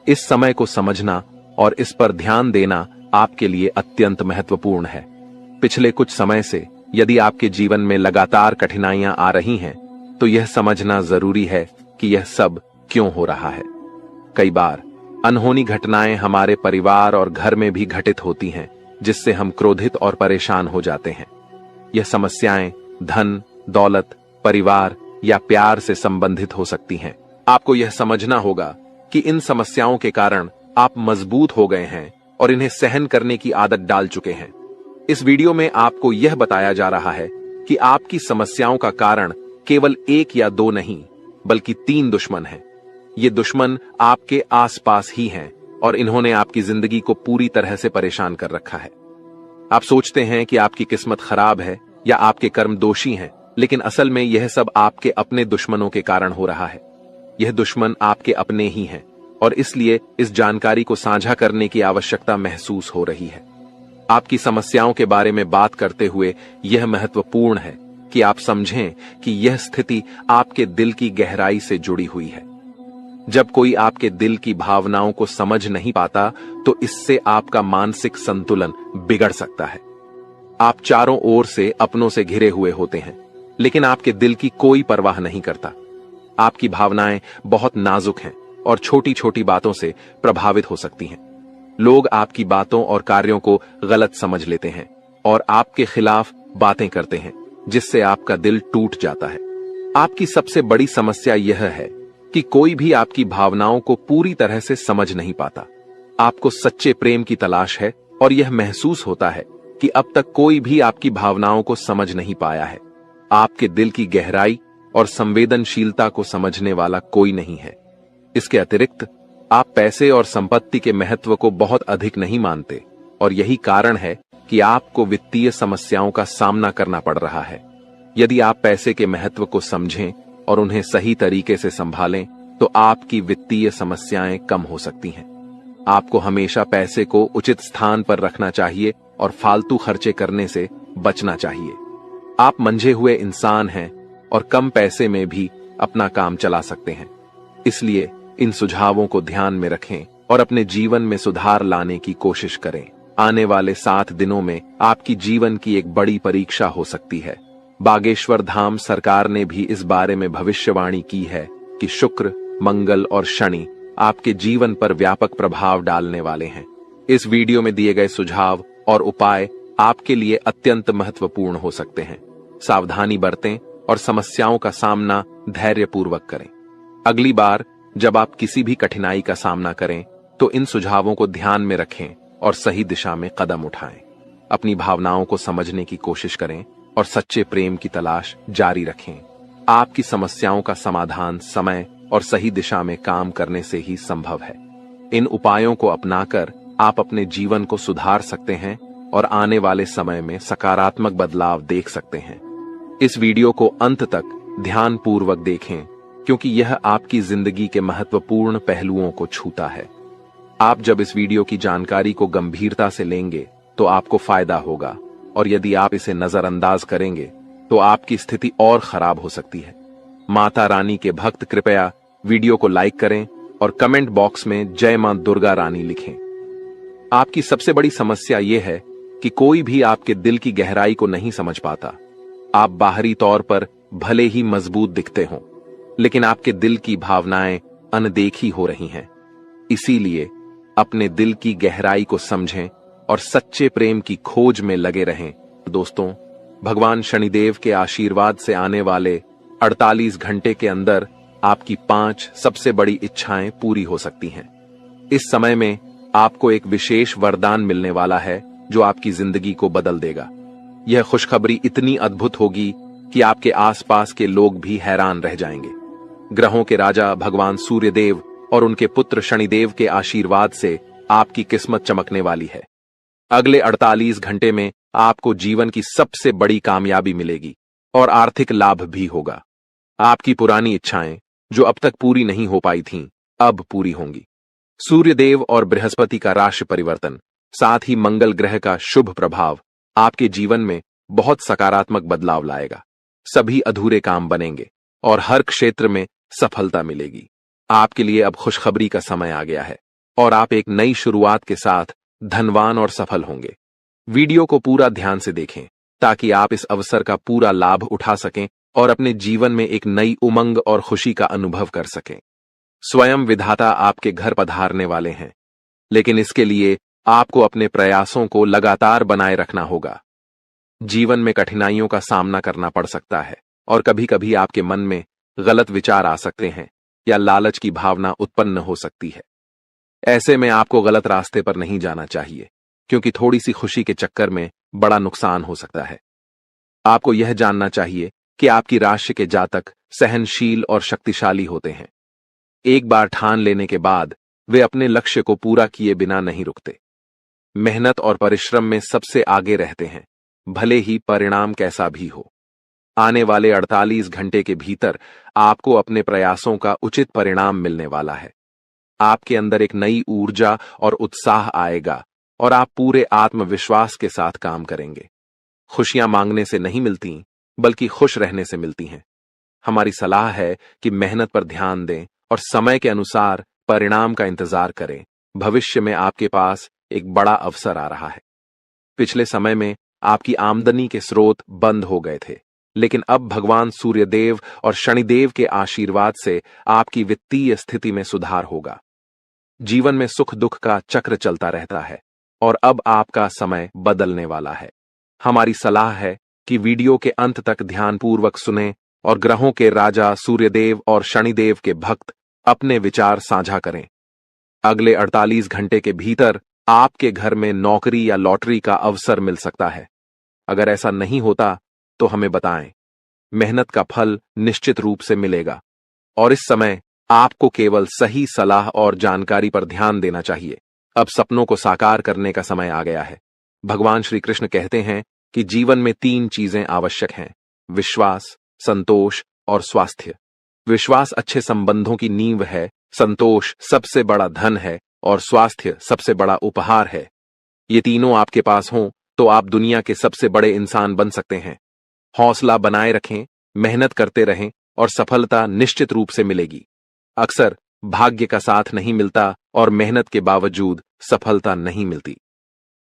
इस समय को समझना और इस पर ध्यान देना आपके लिए अत्यंत महत्वपूर्ण है। पिछले कुछ समय से यदि आपके जीवन में लगातार कठिनाइयां आ रही हैं, तो यह समझना जरूरी है कि यह सब क्यों हो रहा है। कई बार अनहोनी घटनाएं हमारे परिवार और घर में भी घटित होती हैं, जिससे हम क्रोधित और परेशान हो जाते हैं। यह समस्याएं धन, दौलत, परिवार या प्यार से संबंधित हो सकती हैं। आपको यह समझना होगा कि इन समस्याओं के कारण आप मजबूत हो गए हैं और इन्हें सहन करने की आदत डाल चुके हैं। इस वीडियो में आपको यह बताया जा रहा है कि आपकी समस्याओं का कारण केवल 1 या 2 नहीं, बल्कि 3 दुश्मन हैं। ये दुश्मन आपके आसपास ही हैं और इन्होंने आपकी जिंदगी को पूरी तरह से परेशान कर रखा है। आप सोचते हैं कि आपकी किस्मत खराब है या आपके कर्म दोषी हैं, लेकिन असल में यह सब आपके अपने दुश्मनों के कारण हो रहा है। यह दुश्मन आपके अपने ही हैं और इसलिए इस जानकारी को साझा करने की आवश्यकता महसूस हो रही है। आपकी समस्याओं के बारे में बात करते हुए यह महत्वपूर्ण है कि आप समझें कि यह स्थिति आपके दिल की गहराई से जुड़ी हुई है। जब कोई आपके दिल की भावनाओं को समझ नहीं पाता तो इससे आपका मानसिक संतुलन बिगड़ सकता है। आप चारों ओर से अपनों से घिरे हुए होते हैं, लेकिन आपके दिल की कोई परवाह नहीं करता। आपकी भावनाएं बहुत नाजुक हैं और छोटी छोटी बातों से प्रभावित हो सकती हैं। लोग आपकी बातों और कार्यों को गलत समझ लेते हैं और आपके खिलाफ बातें करते हैं, जिससे आपका दिल टूट जाता है। आपकी सबसे बड़ी समस्या यह है कि कोई भी आपकी भावनाओं को पूरी तरह से समझ नहीं पाता। आपको सच्चे प्रेम की तलाश है और यह महसूस होता है कि अब तक कोई भी आपकी भावनाओं को समझ नहीं पाया है। आपके दिल की गहराई और संवेदनशीलता को समझने वाला कोई नहीं है। इसके अतिरिक्त आप पैसे और संपत्ति के महत्व को बहुत अधिक नहीं मानते और यही कारण है कि आपको वित्तीय समस्याओं का सामना करना पड़ रहा है। यदि आप पैसे के महत्व को समझें और उन्हें सही तरीके से संभालें तो आपकी वित्तीय समस्याएं कम हो सकती हैं। आपको हमेशा पैसे को उचित स्थान पर रखना चाहिए और फालतू खर्चे करने से बचना चाहिए। आप मंझे हुए इंसान हैं और कम पैसे में भी अपना काम चला सकते हैं। इसलिए इन सुझावों को ध्यान में रखें और अपने जीवन में सुधार लाने की कोशिश करें। आने वाले 7 दिनों में आपकी जीवन की एक बड़ी परीक्षा हो सकती है। बागेश्वर धाम सरकार ने भी इस बारे में भविष्यवाणी की है कि शुक्र, मंगल और शनि आपके जीवन पर व्यापक प्रभाव डालने वाले हैं। इस वीडियो में दिए गए सुझाव और उपाय आपके लिए अत्यंत महत्वपूर्ण हो सकते हैं। सावधानी बरतें और समस्याओं का सामना धैर्यपूर्वक करें। अगली बार जब आप किसी भी कठिनाई का सामना करें तो इन सुझावों को ध्यान में रखें और सही दिशा में कदम उठाएं। अपनी भावनाओं को समझने की कोशिश करें और सच्चे प्रेम की तलाश जारी रखें। आपकी समस्याओं का समाधान समय और सही दिशा में काम करने से ही संभव है। इन उपायों को अपनाकर आप अपने जीवन को सुधार सकते हैं और आने वाले समय में सकारात्मक बदलाव देख सकते हैं। इस वीडियो को अंत तक ध्यानपूर्वक देखें क्योंकि यह आपकी जिंदगी के महत्वपूर्ण पहलुओं को छूता है। आप जब इस वीडियो की जानकारी को गंभीरता से लेंगे तो आपको फायदा होगा और यदि आप इसे नजरअंदाज करेंगे तो आपकी स्थिति और खराब हो सकती है। माता रानी के भक्त कृपया वीडियो को लाइक करें और कमेंट बॉक्स में जय मां दुर्गा रानी लिखें। आपकी सबसे बड़ी समस्या यह है कि कोई भी आपके दिल की गहराई को नहीं समझ पाता। आप बाहरी तौर पर भले ही मजबूत दिखते हों, लेकिन आपके दिल की भावनाएं अनदेखी हो रही हैं। इसीलिए अपने दिल की गहराई को समझें और सच्चे प्रेम की खोज में लगे रहें। दोस्तों, भगवान शनिदेव के आशीर्वाद से आने वाले 48 घंटे के अंदर आपकी 5 सबसे बड़ी इच्छाएं पूरी हो सकती हैं। इस समय में आपको एक विशेष वरदान मिलने वाला है जो आपकी जिंदगी को बदल देगा। यह खुशखबरी इतनी अद्भुत होगी कि आपके आसपास के लोग भी हैरान रह जाएंगे। ग्रहों के राजा भगवान सूर्यदेव और उनके पुत्र शनिदेव के आशीर्वाद से आपकी किस्मत चमकने वाली है। अगले 48 घंटे में आपको जीवन की सबसे बड़ी कामयाबी मिलेगी और आर्थिक लाभ भी होगा। आपकी पुरानी इच्छाएं जो अब तक पूरी नहीं हो पाई थीं, अब पूरी होंगी। सूर्यदेव और बृहस्पति का राशि परिवर्तन, साथ ही मंगल ग्रह का शुभ प्रभाव आपके जीवन में बहुत सकारात्मक बदलाव लाएगा। सभी अधूरे काम बनेंगे और हर क्षेत्र में सफलता मिलेगी। आपके लिए अब खुशखबरी का समय आ गया है और आप एक नई शुरुआत के साथ धनवान और सफल होंगे। वीडियो को पूरा ध्यान से देखें ताकि आप इस अवसर का पूरा लाभ उठा सकें और अपने जीवन में एक नई उमंग और खुशी का अनुभव कर सकें। स्वयं विधाता आपके घर पधारने वाले हैं, लेकिन इसके लिए आपको अपने प्रयासों को लगातार बनाए रखना होगा। जीवन में कठिनाइयों का सामना करना पड़ सकता है और कभी-कभी आपके मन में गलत विचार आ सकते हैं या लालच की भावना उत्पन्न हो सकती है। ऐसे में आपको गलत रास्ते पर नहीं जाना चाहिए क्योंकि थोड़ी सी खुशी के चक्कर में बड़ा नुकसान हो सकता है। आपको यह जानना चाहिए कि आपकी राशि के जातक सहनशील और शक्तिशाली होते हैं। एक बार ठान लेने के बाद वे अपने लक्ष्य को पूरा किए बिना नहीं रुकते। मेहनत और परिश्रम में सबसे आगे रहते हैं, भले ही परिणाम कैसा भी हो। आने वाले 48 घंटे के भीतर आपको अपने प्रयासों का उचित परिणाम मिलने वाला है। आपके अंदर एक नई ऊर्जा और उत्साह आएगा और आप पूरे आत्मविश्वास के साथ काम करेंगे। खुशियां मांगने से नहीं मिलती, बल्कि खुश रहने से मिलती हैं। हमारी सलाह है कि मेहनत पर ध्यान दें और समय के अनुसार परिणाम का इंतजार करें। भविष्य में आपके पास एक बड़ा अवसर आ रहा है। पिछले समय में आपकी आमदनी के स्रोत बंद हो गए थे, लेकिन अब भगवान सूर्यदेव और शनिदेव के आशीर्वाद से आपकी वित्तीय स्थिति में सुधार होगा। जीवन में सुख दुख का चक्र चलता रहता है और अब आपका समय बदलने वाला है। हमारी सलाह है कि वीडियो के अंत तक ध्यानपूर्वक सुनें और ग्रहों के राजा सूर्यदेव और शनिदेव के भक्त अपने विचार साझा करें। अगले 48 घंटे के भीतर आपके घर में नौकरी या लॉटरी का अवसर मिल सकता है। अगर ऐसा नहीं होता तो हमें बताएं। मेहनत का फल निश्चित रूप से मिलेगा और इस समय आपको केवल सही सलाह और जानकारी पर ध्यान देना चाहिए। अब सपनों को साकार करने का समय आ गया है। भगवान श्री कृष्ण कहते हैं कि जीवन में 3 चीजें आवश्यक हैं: विश्वास, संतोष और स्वास्थ्य। विश्वास अच्छे संबंधों की नींव है, संतोष सबसे बड़ा धन है और स्वास्थ्य सबसे बड़ा उपहार है। ये तीनों आपके पास हों तो आप दुनिया के सबसे बड़े इंसान बन सकते हैं। हौसला बनाए रखें, मेहनत करते रहें और सफलता निश्चित रूप से मिलेगी। अक्सर भाग्य का साथ नहीं मिलता और मेहनत के बावजूद सफलता नहीं मिलती।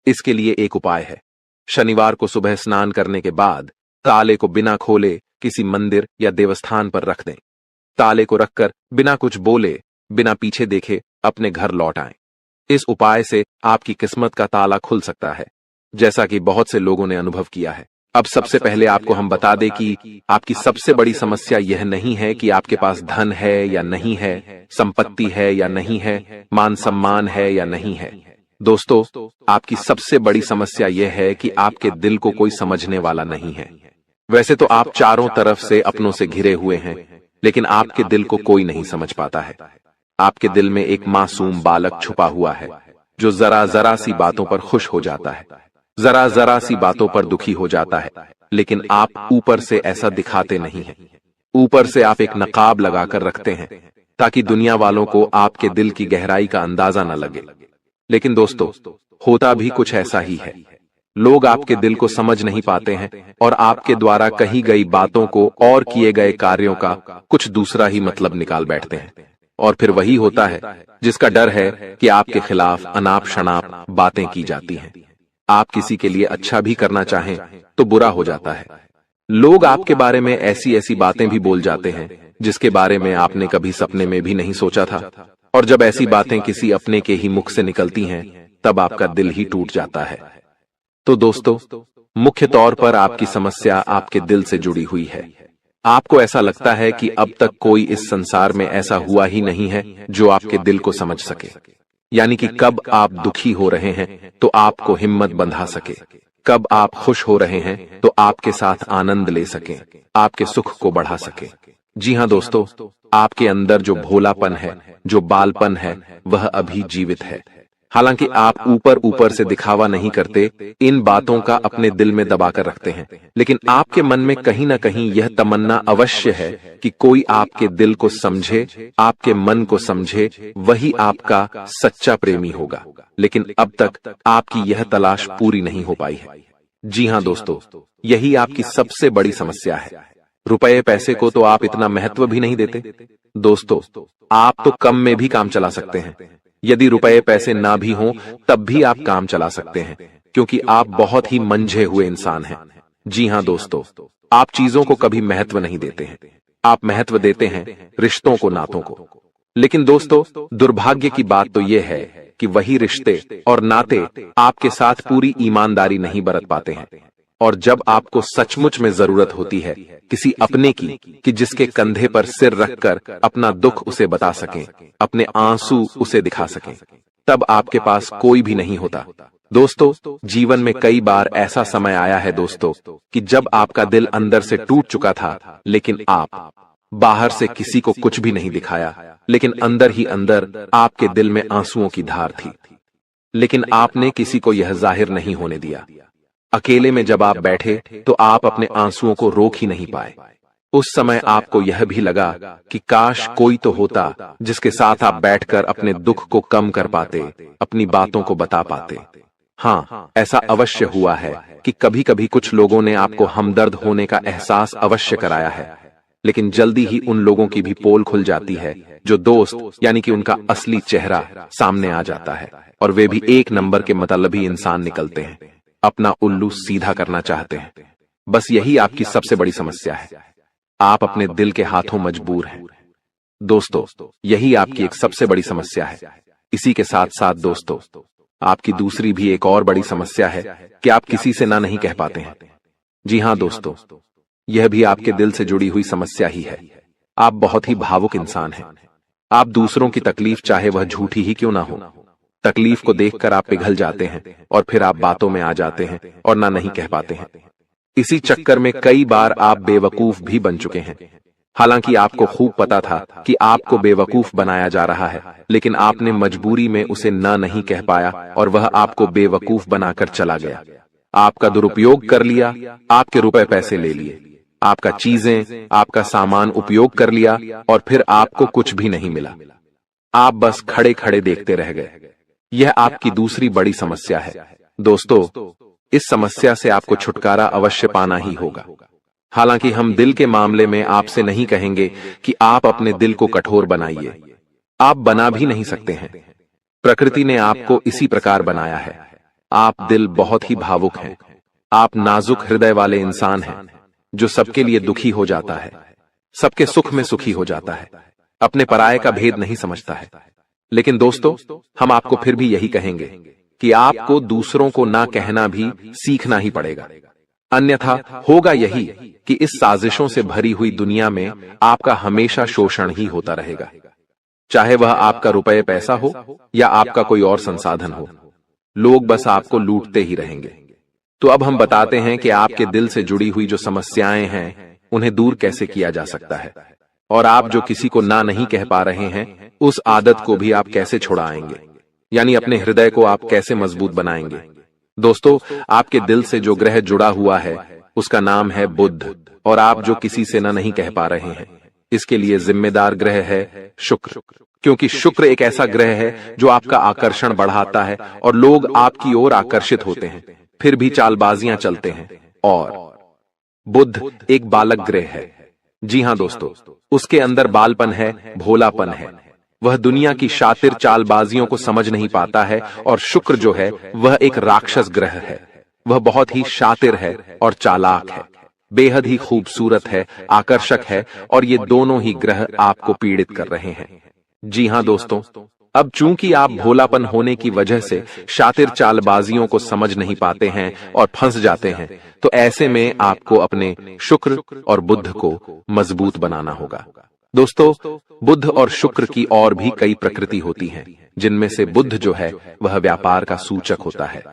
इसके लिए एक उपाय है। शनिवार को सुबह स्नान करने के बाद ताले को बिना खोले किसी मंदिर या देवस्थान पर रख दें। ताले को रखकर बिना कुछ बोले, बिना पीछे देखे अपने घर लौट आएं। इस उपाय से आपकी किस्मत का ताला खुल सकता है, जैसा कि बहुत से लोगों ने अनुभव किया है। अब सबसे पहले आपको हम बता दें कि आपकी सबसे बड़ी समस्या यह नहीं है कि आपके पास धन है या नहीं है, संपत्ति है या नहीं है, मान सम्मान है या नहीं है। दोस्तों, आपकी सबसे बड़ी समस्या यह है कि आपके दिल को कोई समझने वाला नहीं है। वैसे तो आप चारों तरफ से अपनों से घिरे हुए हैं, लेकिन आपके दिल को कोई नहीं समझ पाता है। आपके दिल में एक मासूम बालक छुपा हुआ है जो जरा जरा सी बातों पर खुश हो जाता है, जरा जरा सी बातों पर दुखी हो जाता है, लेकिन आप ऊपर से ऐसा दिखाते नहीं हैं। ऊपर से आप एक नकाब लगाकर रखते हैं ताकि दुनिया वालों को आपके दिल की गहराई का अंदाजा न लगे। लेकिन दोस्तों, होता भी कुछ ऐसा ही है। लोग आपके दिल को समझ नहीं पाते हैं और आपके द्वारा कही गई बातों को और किए गए कार्यों का कुछ दूसरा ही मतलब निकाल बैठते हैं। और फिर वही होता है जिसका डर है कि आपके खिलाफ अनाप शनाप बातें की जाती हैं। आप किसी के लिए अच्छा भी करना चाहें तो बुरा हो जाता है। लोग आपके बारे में ऐसी ऐसी बातें भी बोल जाते हैं जिसके बारे में आपने कभी सपने में भी नहीं सोचा था। और जब ऐसी बातें किसी अपने के ही मुख से निकलती हैं, तब आपका दिल ही टूट जाता है। तो दोस्तों, मुख्य तौर पर आपकी समस्या आपके दिल से जुड़ी हुई है। आपको ऐसा लगता है कि अब तक कोई इस संसार में ऐसा हुआ ही नहीं है जो आपके दिल को समझ सके। यानी कि कब आप दुखी हो रहे हैं तो आपको हिम्मत बंधा सके, कब आप खुश हो रहे हैं तो आपके साथ आनंद ले सके, आपके सुख को बढ़ा सके। जी हाँ दोस्तों, आपके अंदर जो भोलापन है, जो बालपन है, वह अभी जीवित है। हालांकि आप ऊपर ऊपर से दिखावा नहीं करते, इन बातों का अपने दिल में दबाकर रखते हैं, लेकिन आपके मन में कहीं ना कहीं यह तमन्ना अवश्य है कि कोई आपके दिल को समझे, आपके मन को समझे, वही आपका सच्चा प्रेमी होगा। लेकिन अब तक आपकी यह तलाश पूरी नहीं हो पाई है। जी हाँ दोस्तों, यही आपकी सबसे बड़ी समस्या है। रुपए पैसे को तो आप इतना महत्व भी नहीं देते। दोस्तों, आप तो कम में भी काम चला सकते हैं। यदि रुपए पैसे ना भी हों तब भी आप काम चला सकते हैं, क्योंकि आप बहुत ही मंझे हुए इंसान हैं। जी हाँ दोस्तों, आप चीजों को कभी महत्व नहीं देते हैं। आप महत्व देते हैं रिश्तों को, नातों को। लेकिन दोस्तों, दुर्भाग्य की बात तो यह है कि वही रिश्ते और नाते आपके साथ पूरी ईमानदारी नहीं बरत पाते हैं। और जब आपको सचमुच में जरूरत होती है किसी अपने की, कि जिसके कंधे पर सिर रखकर अपना दुख उसे बता सकें, अपने आंसू उसे दिखा सकें, तब आपके पास कोई भी नहीं होता। दोस्तों, जीवन में कई बार ऐसा समय आया है दोस्तों कि जब आपका दिल अंदर से टूट चुका था, लेकिन आप बाहर से किसी को कुछ भी नहीं दिखाया, लेकिन अंदर ही अंदर आपके दिल में आंसुओं की धार थी। लेकिन आपने किसी को यह जाहिर नहीं होने दिया। अकेले में जब आप बैठे तो आप अपने आंसुओं को रोक ही नहीं पाए। उस समय आपको यह भी लगा कि काश कोई तो होता जिसके साथ आप बैठकर अपने दुख को कम कर पाते, अपनी बातों को बता पाते। हाँ, ऐसा अवश्य हुआ है कि कभी कभी कुछ लोगों ने आपको हमदर्द होने का एहसास अवश्य कराया है, लेकिन जल्दी ही उन लोगों की भी पोल खुल जाती है जो दोस्त यानी कि उनका असली चेहरा सामने आ जाता है, और वे भी एक नंबर के मतलबी इंसान निकलते हैं, अपना उल्लू सीधा करना चाहते हैं। बस यही आपकी सबसे बड़ी समस्या है, आप अपने दिल के हाथों मजबूर हैं। दोस्तों, यही आपकी एक सबसे बड़ी समस्या है। इसी के साथ साथ दोस्तों, आपकी दूसरी भी एक और बड़ी समस्या है कि आप किसी से ना नहीं कह पाते हैं। जी हाँ दोस्तों, यह भी आपके दिल से जुड़ी हुई समस्या ही है। आप बहुत ही भावुक इंसान हैं। आप दूसरों की तकलीफ चाहे वह झूठी ही क्यों ना हो, तकलीफ को देखकर आप पिघल जाते हैं और फिर आप बातों में आ जाते हैं और ना नहीं कह पाते हैं। इसी चक्कर में कई बार आप बेवकूफ भी बन चुके हैं। हालांकि आपको खूब पता था कि आपको बेवकूफ बनाया जा रहा है, लेकिन आपने मजबूरी में उसे ना नहीं कह पाया और वह आपको बेवकूफ बनाकर चला गया। आपका दुरुपयोग कर लिया, आपके रुपए पैसे ले लिए, आपका चीजें, आपका सामान उपयोग कर लिया और फिर आपको कुछ भी नहीं मिला। आप बस खड़े खड़े देखते रह गए। यह आपकी दूसरी बड़ी समस्या है। दोस्तों, इस समस्या से आपको छुटकारा अवश्य पाना ही होगा। हालांकि हम दिल के मामले में आपसे नहीं कहेंगे कि आप अपने दिल को कठोर बनाइए, आप बना भी नहीं सकते हैं। प्रकृति ने आपको इसी प्रकार बनाया है। आप दिल बहुत ही भावुक हैं। आप नाजुक हृदय वाले इंसान हैं जो सबके लिए दुखी हो जाता है, सबके सुख में सुखी हो जाता है, अपने पराये का भेद नहीं समझता है। लेकिन दोस्तों, हम आपको फिर भी यही कहेंगे कि आपको दूसरों को ना कहना भी सीखना ही पड़ेगा। अन्यथा होगा यही कि इस साजिशों से भरी हुई दुनिया में आपका हमेशा शोषण ही होता रहेगा, चाहे वह आपका रुपये पैसा हो या आपका कोई और संसाधन हो। लोग बस आपको लूटते ही रहेंगे। तो अब हम बताते हैं कि आपके दिल से जुड़ी हुई जो समस्याएं हैं उन्हें दूर कैसे किया जा सकता है, और आप जो किसी को ना नहीं कह पा रहे हैं उस आदत को भी आप कैसे छुड़ाएंगे, यानी अपने हृदय को आप कैसे मजबूत बनाएंगे। दोस्तों, आपके दिल से जो ग्रह जुड़ा हुआ है उसका नाम है बुध, और आप जो किसी से ना नहीं कह पा रहे हैं इसके लिए जिम्मेदार ग्रह है शुक्र, क्योंकि शुक्र एक ऐसा ग्रह है जो आपका आकर्षण बढ़ाता है और लोग आपकी ओर आकर्षित होते हैं, फिर भी चालबाजियां चलते हैं। और बुध एक बालक ग्रह है। जी हां दोस्तों, उसके अंदर बालपन है, भोलापन है। वह दुनिया की शातिर चालबाजियों को समझ नहीं पाता है, और शुक्र जो है वह एक राक्षस ग्रह है। वह बहुत ही शातिर है और चालाक है, बेहद ही खूबसूरत है, आकर्षक है, और ये दोनों ही ग्रह आपको पीड़ित कर रहे हैं। जी हां दोस्तों, अब चूंकि आप भोलापन होने की वजह से शातिर चालबाजियों को समझ नहीं पाते हैं और फंस जाते हैं, तो ऐसे में आपको अपने शुक्र और बुध को मजबूत बनाना होगा। दोस्तों, बुध और शुक्र की और भी कई प्रकृति होती हैं, जिनमें से बुध जो है वह व्यापार का सूचक होता है,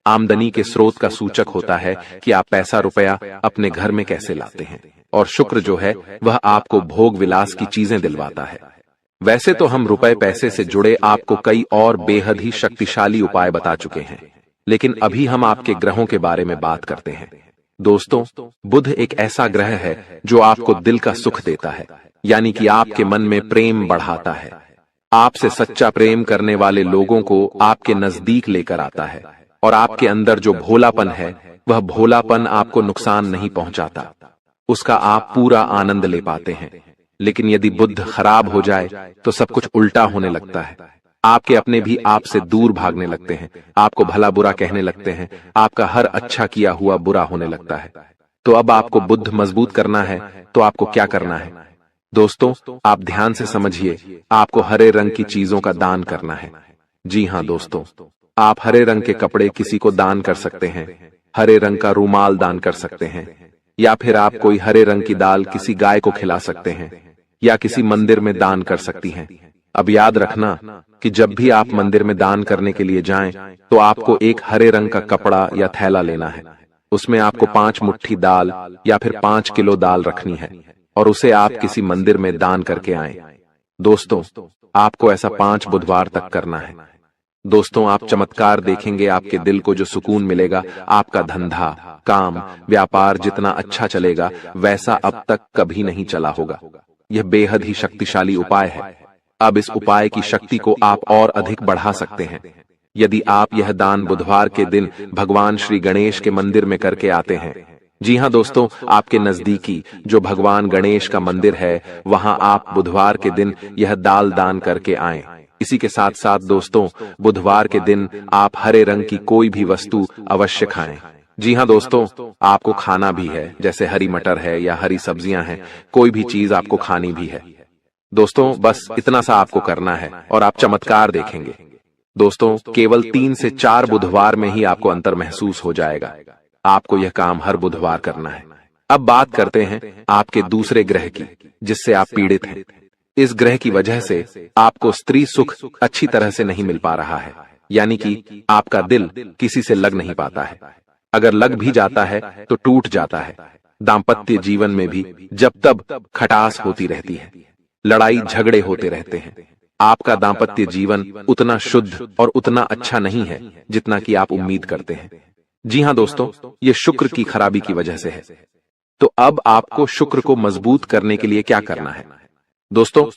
आमदनी के स्रोत का सूचक होता है कि आप पैसा रुपया अपने घर में कैसे लाते हैं, और शुक्र जो है वह आपको भोग विलास की चीजें दिलवाता है। वैसे तो हम रुपए पैसे से जुड़े आपको कई और बेहद ही शक्तिशाली उपाय बता चुके हैं, लेकिन अभी हम आपके ग्रहों के बारे में बात करते हैं। दोस्तों, बुध एक ऐसा ग्रह है जो आपको दिल का सुख देता है, यानी कि आपके मन में प्रेम बढ़ाता है, आपसे सच्चा प्रेम करने वाले लोगों को आपके नजदीक लेकर आता है, और आपके अंदर जो भोलापन है वह भोलापन आपको नुकसान नहीं पहुंचाता, उसका आप पूरा आनंद ले पाते हैं। लेकिन यदि बुध खराब हो जाए तो सब कुछ उल्टा होने लगता है। आपके अपने भी आपसे दूर भागने लगते हैं, आपको भला बुरा कहने लगते हैं, आपका हर अच्छा किया हुआ बुरा होने लगता है। तो अब आपको बुध मजबूत करना है तो आपको क्या करना है? दोस्तों, आप ध्यान से समझिए, आपको हरे रंग की चीजों का दान करना है। जी हां दोस्तों, आप हरे रंग के कपड़े किसी को दान कर सकते हैं, हरे रंग का रूमाल दान कर सकते हैं, या फिर आप कोई हरे रंग की दाल किसी गाय को खिला सकते हैं, या किसी मंदिर में दान कर सकती हैं। अब याद रखना कि जब भी आप मंदिर में दान करने के लिए जाएं, तो आपको एक हरे रंग का कपड़ा या थैला लेना है। उसमें आपको 5 मुट्ठी दाल या फिर 5 किलो दाल रखनी है, और उसे आप किसी मंदिर में दान करके आएं। दोस्तों, आपको ऐसा 5 बुधवार तक करना है। दोस्तों, आप चमत्कार देखेंगे, आपके दिल को जो सुकून मिलेगा, आपका धंधा, काम, व्यापार जितना अच्छा चलेगा वैसा अब तक कभी नहीं चला होगा। यह बेहद ही शक्तिशाली उपाय है। अब इस उपाय की शक्ति को आप और अधिक बढ़ा सकते हैं यदि आप यह दान बुधवार के दिन भगवान श्री गणेश के मंदिर में करके आते हैं। जी हां दोस्तों, आपके नजदीकी जो भगवान गणेश का मंदिर है वहां आप बुधवार के दिन यह दाल दान करके आएं। इसी के साथ साथ दोस्तों, बुधवार के दिन आप हरे रंग की कोई भी वस्तु अवश्य खाएं। जी हां दोस्तों, आपको खाना भी है, जैसे हरी मटर है या हरी सब्जियां हैं, कोई भी चीज आपको खानी भी है। दोस्तों, बस इतना सा आपको करना है और आप चमत्कार देखेंगे। दोस्तों, केवल 3 से 4 बुधवार में ही आपको अंतर महसूस हो जाएगा। आपको यह काम हर बुधवार करना है। अब बात करते हैं आपके दूसरे ग्रह की, जिससे आप पीड़ित हैं। इस ग्रह की वजह से आपको स्त्री सुख अच्छी तरह से नहीं मिल पा रहा है, यानी कि आपका दिल किसी से लग नहीं पाता है। अगर लग भी जाता है तो टूट जाता है। दाम्पत्य जीवन में भी जब तब खटास होती रहती है, लड़ाई झगड़े होते रहते हैं। आपका दाम्पत्य जीवन उतना शुद्ध और उतना अच्छा नहीं है जितना कि आप उम्मीद करते हैं। जी हां दोस्तों, ये शुक्र की खराबी की वजह से है। तो अब आपको शुक्र को मजबूत करने के लिए क्या करना है? दोस्तों,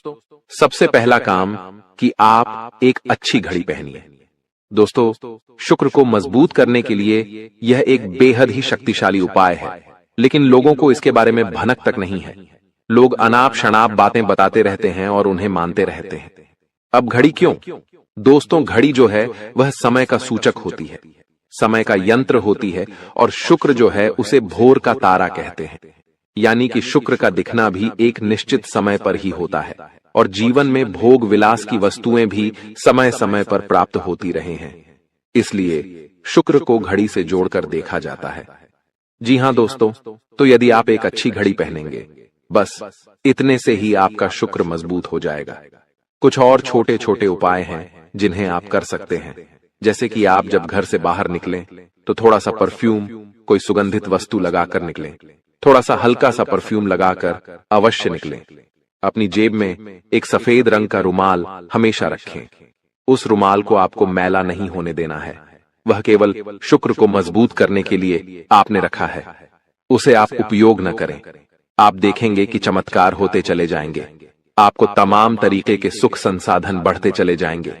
सबसे पहला काम कि आप एक अच्छी घड़ी पहनिए। दोस्तों, शुक्र को मजबूत करने के लिए यह एक बेहद ही शक्तिशाली उपाय है, लेकिन लोगों को इसके बारे में भनक तक नहीं है। लोग अनाप शनाप बातें बताते रहते हैं और उन्हें मानते रहते हैं। अब घड़ी क्यों? दोस्तों, घड़ी जो है वह समय का सूचक होती है, समय का यंत्र होती है, और शुक्र जो है उसे भोर का तारा कहते हैं। यानी कि शुक्र का दिखना भी एक निश्चित समय पर ही होता है, और जीवन में भोग विलास की वस्तुएं भी समय समय पर प्राप्त होती रहे हैं। इसलिए शुक्र को घड़ी से जोड़कर देखा जाता है। जी हां दोस्तों, तो यदि आप एक अच्छी घड़ी पहनेंगे, बस इतने से ही आपका शुक्र मजबूत हो जाएगा। कुछ और छोटे छोटे उपाय हैं जिन्हें आप कर सकते हैं, जैसे कि आप जब घर से बाहर निकलें तो थोड़ा सा परफ्यूम, कोई सुगंधित वस्तु लगाकर निकलें। थोड़ा सा हल्का सा परफ्यूम लगाकर अवश्य निकलें। अपनी जेब में एक सफेद रंग का रुमाल हमेशा रखें। उस रुमाल को आपको मैला नहीं होने देना है, वह केवल शुक्र को मजबूत करने के लिए आपने रखा है। उसे आप उपयोग न करें। आप देखेंगे कि चमत्कार होते चले जाएंगे। आपको तमाम तरीके के सुख संसाधन बढ़ते चले जाएंगे।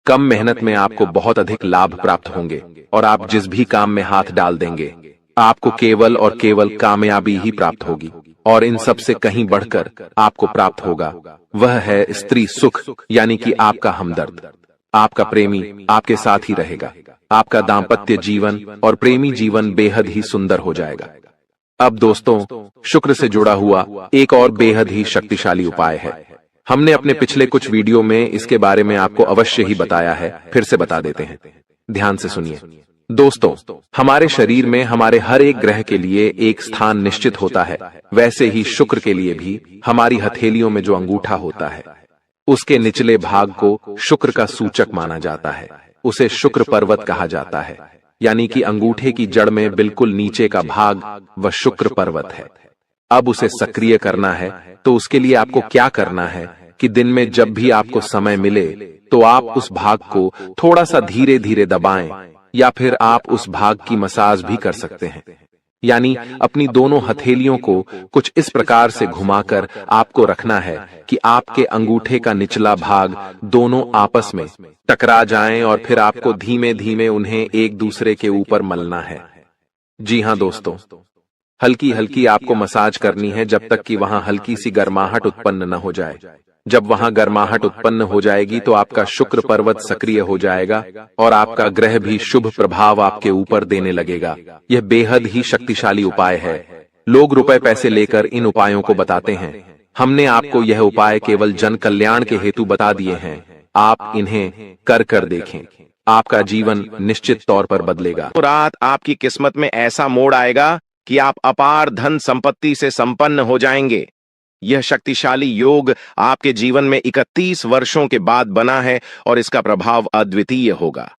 कम मेहनत में आपको बहुत अधिक लाभ प्राप्त होंगे, और आप जिस भी काम में हाथ डाल देंगे आपको केवल और केवल कामयाबी ही प्राप्त होगी। और इन सब से कहीं बढ़कर आपको प्राप्त होगा वह है स्त्री सुख, यानी कि आपका हमदर्द। आपका प्रेमी आपके साथ ही रहेगा। आपका दाम्पत्य जीवन और प्रेमी जीवन बेहद ही सुंदर हो जाएगा। अब दोस्तों, शुक्र से जुड़ा हुआ एक और बेहद ही शक्तिशाली उपाय है। हमने अपने पिछले कुछ वीडियो में इसके बारे में आपको अवश्य ही बताया है, फिर से बता देते हैं। ध्यान से सुनिए। दोस्तों, हमारे शरीर में हमारे हर एक ग्रह के लिए एक स्थान निश्चित होता है। वैसे ही शुक्र के लिए भी हमारी हथेलियों में जो अंगूठा होता है उसके निचले भाग को शुक्र का सूचक माना जाता है। उसे शुक्र पर्वत कहा जाता है, यानी कि अंगूठे की जड़ में बिल्कुल नीचे का भाग वह शुक्र पर्वत है। अब उसे सक्रिय करना है तो उसके लिए आपको क्या करना है कि दिन में जब भी आपको समय मिले तो आप उस भाग को थोड़ा सा धीरे धीरे दबाएं, या फिर आप उस भाग की मसाज भी कर सकते हैं। यानी अपनी दोनों हथेलियों को कुछ इस प्रकार से घुमाकर आपको रखना है कि आपके अंगूठे का निचला भाग दोनों आपस में टकरा जाएं, और फिर आपको धीमे धीमे उन्हें एक दूसरे के ऊपर मलना है। जी हां दोस्तों, हल्की हल्की आपको मसाज करनी है जब तक कि वहां हल्की सी गर्माहट उत्पन्न न हो जाए। जब वहां गर्माहट उत्पन्न हो जाएगी तो आपका शुक्र पर्वत सक्रिय हो जाएगा और आपका ग्रह भी शुभ प्रभाव आपके ऊपर देने लगेगा। यह बेहद ही शक्तिशाली उपाय है। लोग रुपए पैसे लेकर इन उपायों को बताते हैं। हमने आपको यह उपाय केवल जन कल्याण के हेतु बता दिए हैं। आप इन्हें कर कर देखें, आपका जीवन निश्चित तौर पर बदलेगा। तो रात आपकी किस्मत में ऐसा मोड़ आएगा कि आप अपार धन संपत्ति से संपन्न हो जाएंगे। यह शक्तिशाली योग आपके जीवन में 31 वर्षों के बाद बना है और इसका प्रभाव अद्वितीय होगा।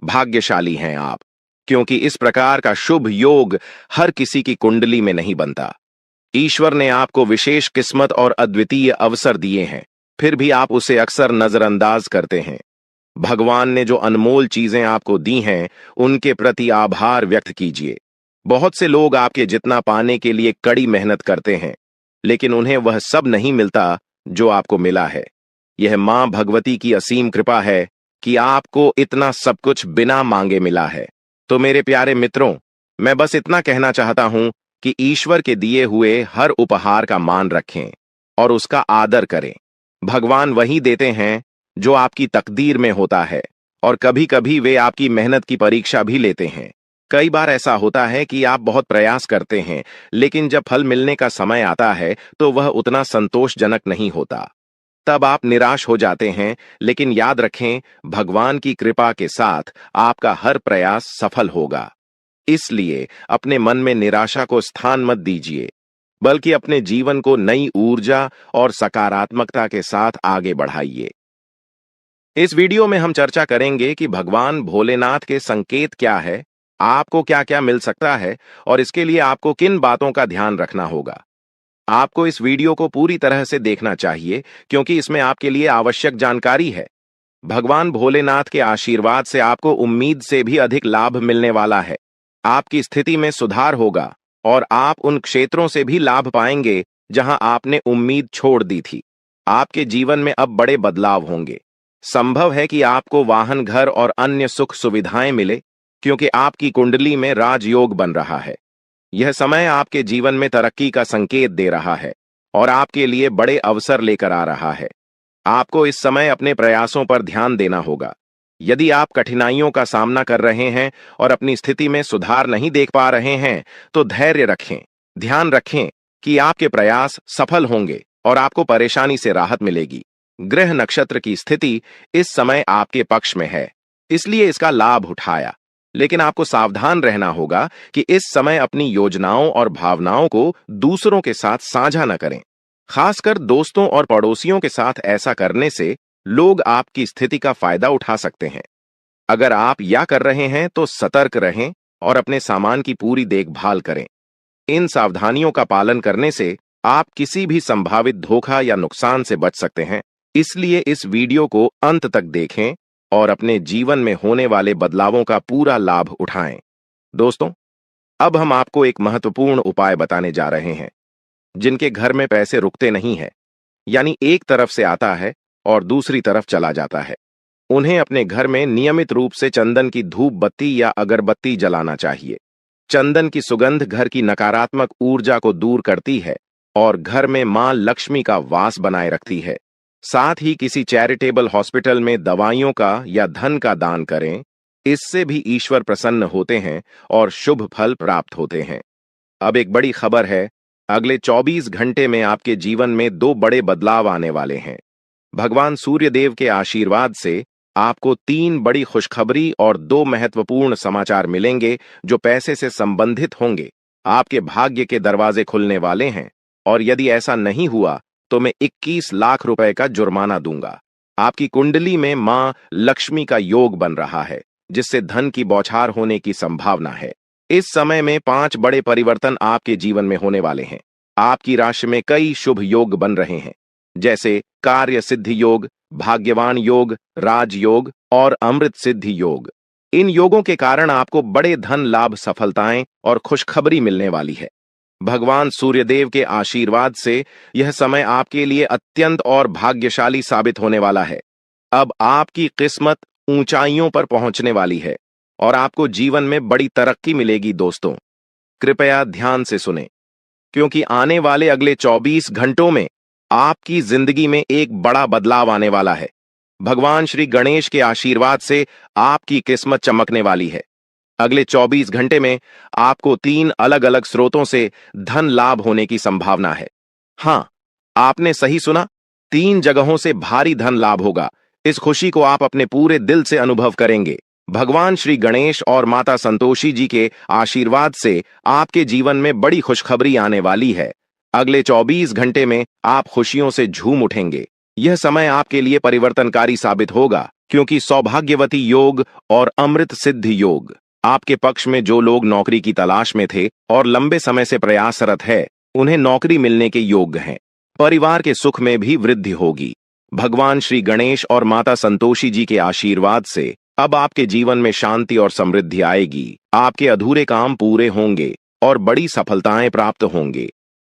भाग्यशाली हैं आप, क्योंकि इस प्रकार का शुभ योग हर किसी की कुंडली में नहीं बनता। ईश्वर ने आपको विशेष किस्मत और अद्वितीय अवसर दिए हैं, फिर भी आप उसे अक्सर नजरअंदाज करते हैं। भगवान ने जो अनमोल चीजें आपको दी हैं, उनके प्रति आभार व्यक्त कीजिए। बहुत से लोग आपके जितना पाने के लिए कड़ी मेहनत करते हैं, लेकिन उन्हें वह सब नहीं मिलता जो आपको मिला है। यह मां भगवती की असीम कृपा है कि आपको इतना सब कुछ बिना मांगे मिला है। तो मेरे प्यारे मित्रों, मैं बस इतना कहना चाहता हूं कि ईश्वर के दिए हुए हर उपहार का मान रखें और उसका आदर करें। भगवान वही देते हैं जो आपकी तकदीर में होता है, और कभी कभी वे आपकी मेहनत की परीक्षा भी लेते हैं। कई बार ऐसा होता है कि आप बहुत प्रयास करते हैं, लेकिन जब फल मिलने का समय आता है तो वह उतना संतोषजनक नहीं होता। तब आप निराश हो जाते हैं, लेकिन याद रखें, भगवान की कृपा के साथ आपका हर प्रयास सफल होगा। इसलिए अपने मन में निराशा को स्थान मत दीजिए, बल्कि अपने जीवन को नई ऊर्जा और सकारात्मकता के साथ आगे बढ़ाइए। इस वीडियो में हम चर्चा करेंगे कि भगवान भोलेनाथ के संकेत क्या है, आपको क्या क्या मिल सकता है, और इसके लिए आपको किन बातों का ध्यान रखना होगा। आपको इस वीडियो को पूरी तरह से देखना चाहिए, क्योंकि इसमें आपके लिए आवश्यक जानकारी है। भगवान भोलेनाथ के आशीर्वाद से आपको उम्मीद से भी अधिक लाभ मिलने वाला है। आपकी स्थिति में सुधार होगा और आप उन क्षेत्रों से भी लाभ पाएंगे जहां आपने उम्मीद छोड़ दी थी। आपके जीवन में अब बड़े बदलाव होंगे। संभव है कि आपको वाहन, घर और अन्य सुख सुविधाएं मिले, क्योंकि आपकी कुंडली में राजयोग बन रहा है। यह समय आपके जीवन में तरक्की का संकेत दे रहा है और आपके लिए बड़े अवसर लेकर आ रहा है। आपको इस समय अपने प्रयासों पर ध्यान देना होगा। यदि आप कठिनाइयों का सामना कर रहे हैं और अपनी स्थिति में सुधार नहीं देख पा रहे हैं, तो धैर्य रखें। ध्यान रखें कि आपके प्रयास सफल होंगे और आपको परेशानी से राहत मिलेगी। ग्रह नक्षत्र की स्थिति इस समय आपके पक्ष में है, इसलिए इसका लाभ उठाया। लेकिन आपको सावधान रहना होगा कि इस समय अपनी योजनाओं और भावनाओं को दूसरों के साथ साझा न करें। खासकर दोस्तों और पड़ोसियों के साथ ऐसा करने से लोग आपकी स्थिति का फायदा उठा सकते हैं। अगर आप या कर रहे हैं तो सतर्क रहें और अपने सामान की पूरी देखभाल करें। इन सावधानियों का पालन करने से आप किसी भी संभावित धोखा या नुकसान से बच सकते हैं। इसलिए इस वीडियो को अंत तक देखें और अपने जीवन में होने वाले बदलावों का पूरा लाभ उठाएं। दोस्तों, अब हम आपको एक महत्वपूर्ण उपाय बताने जा रहे हैं। जिनके घर में पैसे रुकते नहीं हैं, यानी एक तरफ से आता है और दूसरी तरफ चला जाता है, उन्हें अपने घर में नियमित रूप से चंदन की धूप बत्ती या अगरबत्ती जलाना चाहिए। चंदन की सुगंध घर की नकारात्मक ऊर्जा को दूर करती है और घर में मां लक्ष्मी का वास बनाए रखती है। साथ ही किसी चैरिटेबल हॉस्पिटल में दवाइयों का या धन का दान करें। इससे भी ईश्वर प्रसन्न होते हैं और शुभ फल प्राप्त होते हैं। अब एक बड़ी खबर है, अगले 24 घंटे में आपके जीवन में 2 बड़े बदलाव आने वाले हैं। भगवान सूर्यदेव के आशीर्वाद से आपको 3 बड़ी खुशखबरी और 2 महत्वपूर्ण समाचार मिलेंगे जो पैसे से संबंधित होंगे। आपके भाग्य के दरवाजे खुलने वाले हैं, और यदि ऐसा नहीं हुआ तो मैं 21 लाख रुपए का जुर्माना दूंगा। आपकी कुंडली में मां लक्ष्मी का योग बन रहा है, जिससे धन की बौछार होने की संभावना है। इस समय में 5 बड़े परिवर्तन आपके जीवन में होने वाले हैं। आपकी राशि में कई शुभ योग बन रहे हैं, जैसे कार्य सिद्धि योग, भाग्यवान योग, राजयोग और अमृत सिद्धि योग। इन योगों के कारण आपको बड़े धन लाभ, सफलताएं और खुशखबरी मिलने वाली है। भगवान सूर्यदेव के आशीर्वाद से यह समय आपके लिए अत्यंत और भाग्यशाली साबित होने वाला है। अब आपकी किस्मत ऊंचाइयों पर पहुंचने वाली है और आपको जीवन में बड़ी तरक्की मिलेगी। दोस्तों, कृपया ध्यान से सुनें, क्योंकि आने वाले अगले 24 घंटों में आपकी जिंदगी में एक बड़ा बदलाव आने वाला है। भगवान श्री गणेश के आशीर्वाद से आपकी किस्मत चमकने वाली है। अगले 24 घंटे में आपको 3 अलग अलग स्रोतों से धन लाभ होने की संभावना है। हां, आपने सही सुना, 3 जगहों से भारी धन लाभ होगा। इस खुशी को आप अपने पूरे दिल से अनुभव करेंगे। भगवान श्री गणेश और माता संतोषी जी के आशीर्वाद से आपके जीवन में बड़ी खुशखबरी आने वाली है। अगले 24 घंटे में आप खुशियों से झूम उठेंगे। यह समय आपके लिए परिवर्तनकारी साबित होगा, क्योंकि सौभाग्यवती योग और अमृत सिद्धि योग आपके पक्ष में। जो लोग नौकरी की तलाश में थे और लंबे समय से प्रयासरत है, उन्हें नौकरी मिलने के योग्य हैं। परिवार के सुख में भी वृद्धि होगी। भगवान श्री गणेश और माता संतोषी जी के आशीर्वाद से अब आपके जीवन में शांति और समृद्धि आएगी। आपके अधूरे काम पूरे होंगे और बड़ी सफलताएं प्राप्त होंगे।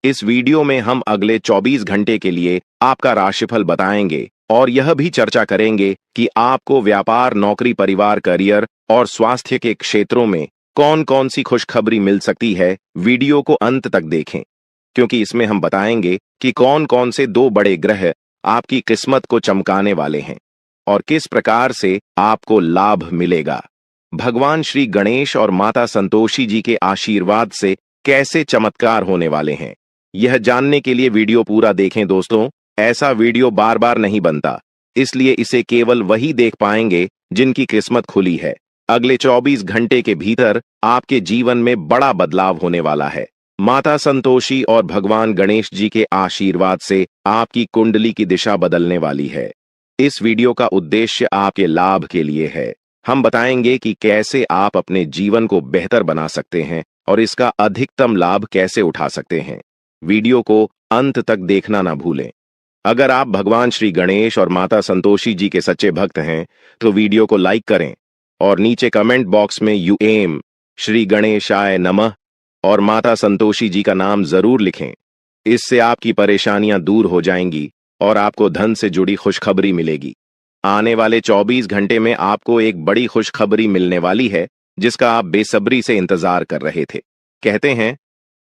इस वीडियो में हम अगले 24 घंटे के लिए आपका राशिफल बताएंगे और यह भी चर्चा करेंगे कि आपको व्यापार, नौकरी, परिवार, करियर और स्वास्थ्य के क्षेत्रों में कौन कौन सी खुशखबरी मिल सकती है। वीडियो को अंत तक देखें, क्योंकि इसमें हम बताएंगे कि कौन कौन से 2 बड़े ग्रह आपकी किस्मत को चमकाने वाले हैं और किस प्रकार से आपको लाभ मिलेगा। भगवान श्री गणेश और माता संतोषी जी के आशीर्वाद से कैसे चमत्कार होने वाले हैं, यह जानने के लिए वीडियो पूरा देखें दोस्तों। ऐसा वीडियो बार बार नहीं बनता, इसलिए इसे केवल वही देख पाएंगे जिनकी किस्मत खुली है। अगले 24 घंटे के भीतर आपके जीवन में बड़ा बदलाव होने वाला है। माता संतोषी और भगवान गणेश जी के आशीर्वाद से आपकी कुंडली की दिशा बदलने वाली है। इस वीडियो का उद्देश्य आपके लाभ के लिए है। हम बताएंगे कि कैसे आप अपने जीवन को बेहतर बना सकते हैं और इसका अधिकतम लाभ कैसे उठा सकते हैं। वीडियो को अंत तक देखना ना भूलें। अगर आप भगवान श्री गणेश और माता संतोषी जी के सच्चे भक्त हैं तो वीडियो को लाइक करें और नीचे कमेंट बॉक्स में यूएम श्री गणेशाय नमः और माता संतोषी जी का नाम जरूर लिखें। इससे आपकी परेशानियां दूर हो जाएंगी और आपको धन से जुड़ी खुशखबरी मिलेगी। आने वाले 24 घंटे में आपको एक बड़ी खुशखबरी मिलने वाली है जिसका आप बेसब्री से इंतजार कर रहे थे। कहते हैं,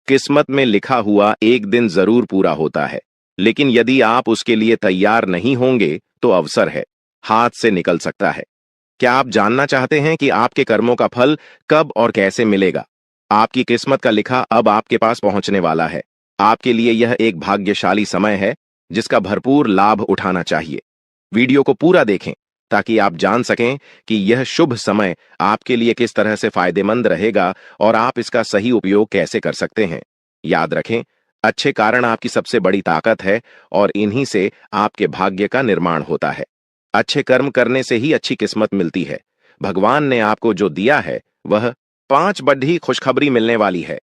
किस्मत में लिखा हुआ एक दिन जरूर पूरा होता है, लेकिन यदि आप उसके लिए तैयार नहीं होंगे तो अवसर है, हाथ से निकल सकता है। क्या आप जानना चाहते हैं कि आपके कर्मों का फल कब और कैसे मिलेगा? आपकी किस्मत का लिखा अब आपके पास पहुंचने वाला है। आपके लिए यह एक भाग्यशाली समय है जिसका भरपूर लाभ उठाना चाहिए। वीडियो को पूरा देखें ताकि आप जान सकें कि यह शुभ समय आपके लिए किस तरह से फायदेमंद रहेगा और आप इसका सही उपयोग कैसे कर सकते हैं। याद रखें, अच्छे कारण आपकी सबसे बड़ी ताकत है और इन्हीं से आपके भाग्य का निर्माण होता है। अच्छे कर्म करने से ही अच्छी किस्मत मिलती है। भगवान ने आपको जो दिया है वह 5 बड़ी खुशखबरी मिलने वाली है।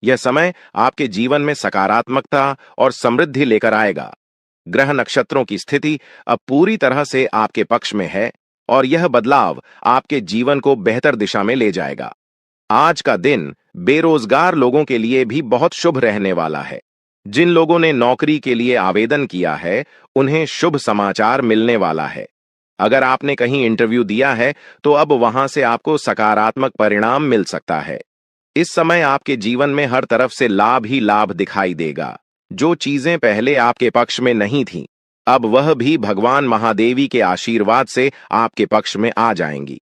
यह समय आपके जीवन में सकारात्मकता और समृद्धि लेकर आएगा। ग्रह नक्षत्रों की स्थिति अब पूरी तरह से आपके पक्ष में है और यह बदलाव आपके जीवन को बेहतर दिशा में ले जाएगा। आज का दिन बेरोजगार लोगों के लिए भी बहुत शुभ रहने वाला है। जिन लोगों ने नौकरी के लिए आवेदन किया है उन्हें शुभ समाचार मिलने वाला है। अगर आपने कहीं इंटरव्यू दिया है तो अब वहां से आपको सकारात्मक परिणाम मिल सकता है। इस समय आपके जीवन में हर तरफ से लाभ ही लाभ दिखाई देगा। जो चीजें पहले आपके पक्ष में नहीं थीं, अब वह भी भगवान महादेवी के आशीर्वाद से आपके पक्ष में आ जाएंगी।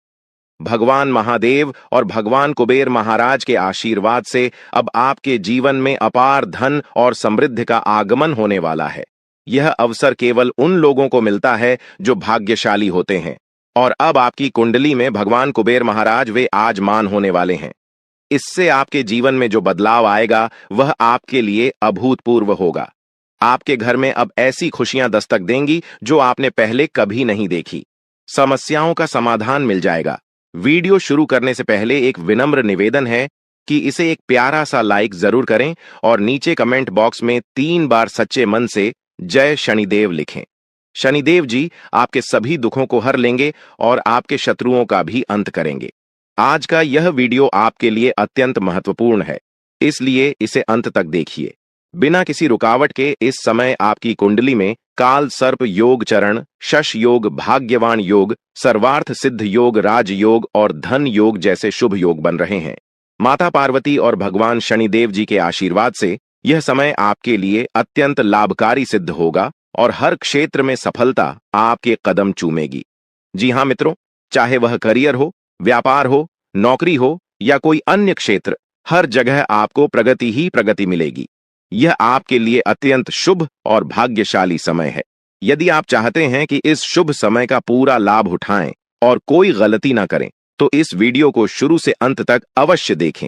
भगवान महादेव और भगवान कुबेर महाराज के आशीर्वाद से अब आपके जीवन में अपार धन और समृद्धि का आगमन होने वाला है। यह अवसर केवल उन लोगों को मिलता है जो भाग्यशाली होते हैं और अब आपकी कुंडली में भगवान कुबेर महाराज वे आजमान होने वाले हैं। इससे आपके जीवन में जो बदलाव आएगा वह आपके लिए अभूतपूर्व होगा। आपके घर में अब ऐसी खुशियां दस्तक देंगी जो आपने पहले कभी नहीं देखी। समस्याओं का समाधान मिल जाएगा। वीडियो शुरू करने से पहले एक विनम्र निवेदन है कि इसे एक प्यारा सा लाइक जरूर करें और नीचे कमेंट बॉक्स में 3 बार सच्चे मन से जय शनिदेव लिखें। शनिदेव जी आपके सभी दुखों को हर लेंगे और आपके शत्रुओं का भी अंत करेंगे। आज का यह वीडियो आपके लिए अत्यंत महत्वपूर्ण है, इसलिए इसे अंत तक देखिए। बिना किसी रुकावट के इस समय आपकी कुंडली में काल सर्प योग चरण, शश योग, भाग्यवान योग, सर्वार्थ सिद्ध योग, राजयोग और धन योग जैसे शुभ योग बन रहे हैं। माता पार्वती और भगवान शनिदेव जी के आशीर्वाद से यह समय आपके लिए अत्यंत लाभकारी सिद्ध होगा और हर क्षेत्र में सफलता आपके कदम चूमेगी। जी हाँ मित्रों, चाहे वह करियर हो, व्यापार हो, नौकरी हो या कोई अन्य क्षेत्र, हर जगह आपको प्रगति ही प्रगति मिलेगी। यह आपके लिए अत्यंत शुभ और भाग्यशाली समय है। यदि आप चाहते हैं कि इस शुभ समय का पूरा लाभ उठाएं और कोई गलती ना करें, तो इस वीडियो को शुरू से अंत तक अवश्य देखें।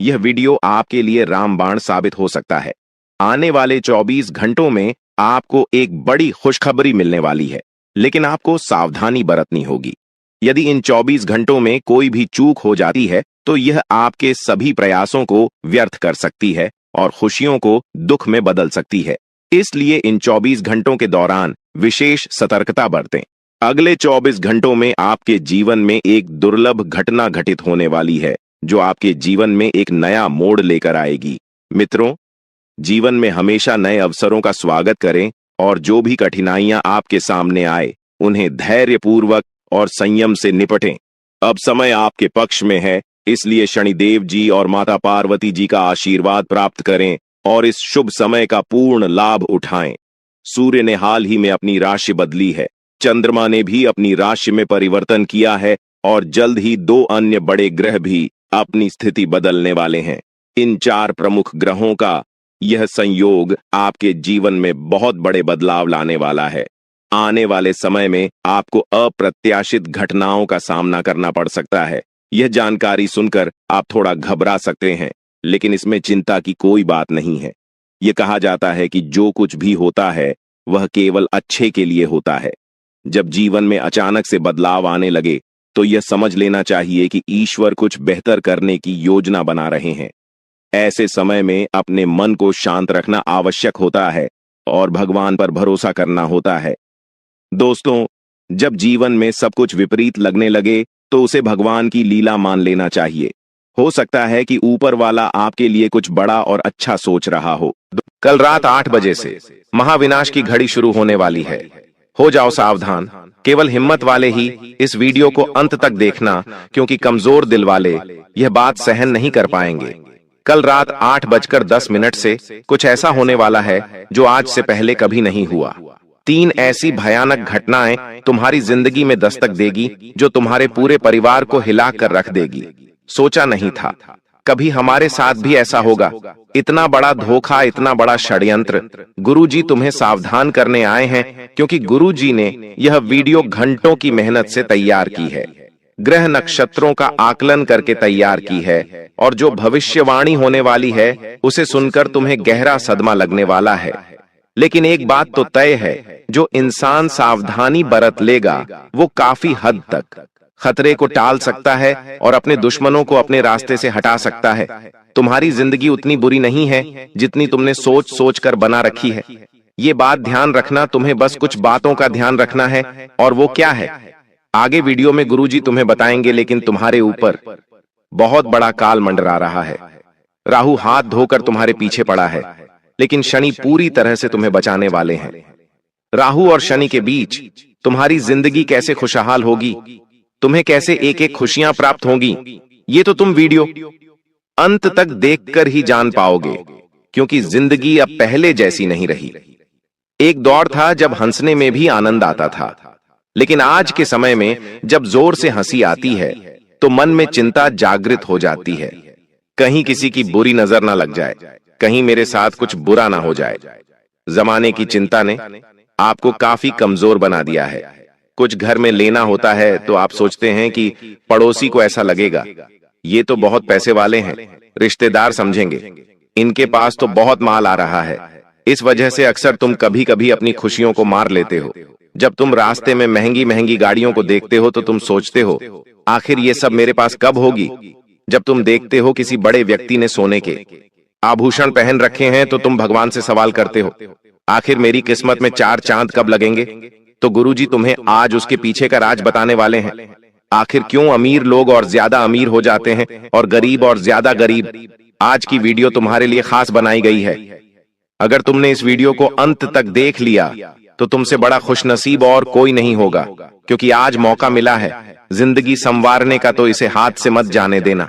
यह वीडियो आपके लिए रामबाण साबित हो सकता है। आने वाले 24 घंटों में आपको एक बड़ी खुशखबरी मिलने वाली है, लेकिन आपको सावधानी बरतनी होगी। यदि इन 24 घंटों में कोई भी चूक हो जाती है तो यह आपके सभी प्रयासों को व्यर्थ कर सकती है और खुशियों को दुख में बदल सकती है। इसलिए इन 24 घंटों के दौरान विशेष सतर्कता बरतें। अगले 24 घंटों में आपके जीवन में एक दुर्लभ घटना घटित होने वाली है जो आपके जीवन में एक नया मोड़ लेकर आएगी। मित्रों, जीवन में हमेशा नए अवसरों का स्वागत करें और जो भी कठिनाइयां आपके सामने आए उन्हें धैर्यपूर्वक और संयम से निपटें। अब समय आपके पक्ष में है, इसलिए शनिदेव जी और माता पार्वती जी का आशीर्वाद प्राप्त करें और इस शुभ समय का पूर्ण लाभ उठाएं। सूर्य ने हाल ही में अपनी राशि बदली है, चंद्रमा ने भी अपनी राशि में परिवर्तन किया है और जल्द ही 2 अन्य बड़े ग्रह भी अपनी स्थिति बदलने वाले हैं। इन 4 प्रमुख ग्रहों का यह संयोग आपके जीवन में बहुत बड़े बदलाव लाने वाला है। आने वाले समय में आपको अप्रत्याशित घटनाओं का सामना करना पड़ सकता है। यह जानकारी सुनकर आप थोड़ा घबरा सकते हैं, लेकिन इसमें चिंता की कोई बात नहीं है। यह कहा जाता है कि जो कुछ भी होता है वह केवल अच्छे के लिए होता है। जब जीवन में अचानक से बदलाव आने लगे तो यह समझ लेना चाहिए कि ईश्वर कुछ बेहतर करने की योजना बना रहे हैं। ऐसे समय में अपने मन को शांत रखना आवश्यक होता है और भगवान पर भरोसा करना होता है। दोस्तों, जब जीवन में सब कुछ विपरीत लगने लगे तो उसे भगवान की लीला मान लेना चाहिए। हो सकता है कि ऊपर वाला आपके लिए कुछ बड़ा और अच्छा सोच रहा हो। कल रात 8 बजे से महाविनाश की घड़ी शुरू होने वाली है। हो जाओ सावधान। केवल हिम्मत वाले ही इस वीडियो को अंत तक देखना, क्योंकि कमजोर दिल वाले यह बात सहन नहीं कर पाएंगे। कल रात 8:10 से कुछ ऐसा होने वाला है जो आज से पहले कभी नहीं हुआ। 3 ऐसी भयानक घटनाएं तुम्हारी जिंदगी में दस्तक देगी जो तुम्हारे पूरे परिवार को हिला कर रख देगी। सोचा नहीं था कभी हमारे साथ भी ऐसा होगा। इतना बड़ा धोखा, इतना बड़ा षड्यंत्र। गुरुजी तुम्हें सावधान करने आए हैं, क्योंकि गुरुजी ने यह वीडियो घंटों की मेहनत से तैयार की है, ग्रह नक्षत्रों का आकलन करके तैयार की है, और जो भविष्यवाणी होने वाली है उसे सुनकर तुम्हें गहरा सदमा लगने वाला है। लेकिन एक बात तो तय है, जो इंसान सावधानी बरत लेगा वो काफी हद तक खतरे को टाल सकता है और अपने दुश्मनों को अपने रास्ते से हटा सकता है। तुम्हारी जिंदगी उतनी बुरी नहीं है जितनी तुमने सोच सोच कर बना रखी है। ये बात ध्यान रखना, तुम्हें बस कुछ बातों का ध्यान रखना है। और वो क्या है, आगे वीडियो में गुरुजी तुम्हें बताएंगे। लेकिन तुम्हारे ऊपर बहुत बड़ा काल मंडरा रहा है। राहु हाथ धोकर तुम्हारे पीछे पड़ा है, लेकिन शनि पूरी तरह से तुम्हें बचाने वाले हैं। राहु और शनि के बीच तुम्हारी जिंदगी कैसे खुशहाल होगी, तुम्हें कैसे एक एक खुशियां प्राप्त होंगी, ये तो तुम वीडियो अंत तक देखकर ही जान पाओगे, क्योंकि जिंदगी अब पहले जैसी नहीं रही। एक दौर था जब हंसने में भी आनंद आता था, लेकिन आज के समय में जब जोर से हंसी आती है तो मन में चिंता जागृत हो जाती है। कहीं किसी की बुरी नजर ना लग जाए, कहीं मेरे साथ कुछ बुरा ना हो जाए। जमाने की चिंता ने आपको काफी कमजोर बना दिया है। कुछ घर में लेना होता है तो आप सोचते हैं कि पड़ोसी को ऐसा लगेगा, ये तो बहुत पैसे वाले हैं, रिश्तेदार समझेंगे, इनके पास तो बहुत माल आ रहा है। इस वजह से अक्सर तुम कभी कभी अपनी खुशियों को मार लेते हो। जब तुम रास्ते में महंगी महंगी गाड़ियों को देखते हो तो तुम सोचते हो, आखिर ये सब मेरे पास कब होगी। जब तुम देखते हो किसी बड़े व्यक्ति ने सोने के आभूषण पहन रखे हैं तो तुम भगवान से सवाल करते हो, आखिर मेरी किस्मत में 4 चांद कब लगेंगे। तो गुरुजी तुम्हें आज उसके पीछे का राज बताने वाले हैं। आखिर क्यों अमीर लोग और ज्यादा अमीर हो जाते हैं और गरीब और ज्यादा गरीब। आज की वीडियो तुम्हारे लिए खास बनाई गई है। अगर तुमने इस वीडियो को अंत तक देख लिया तो तुमसे बड़ा खुशनसीब और कोई नहीं होगा, क्योंकि आज मौका मिला है जिंदगी संवारने का, तो इसे हाथ से मत जाने देना।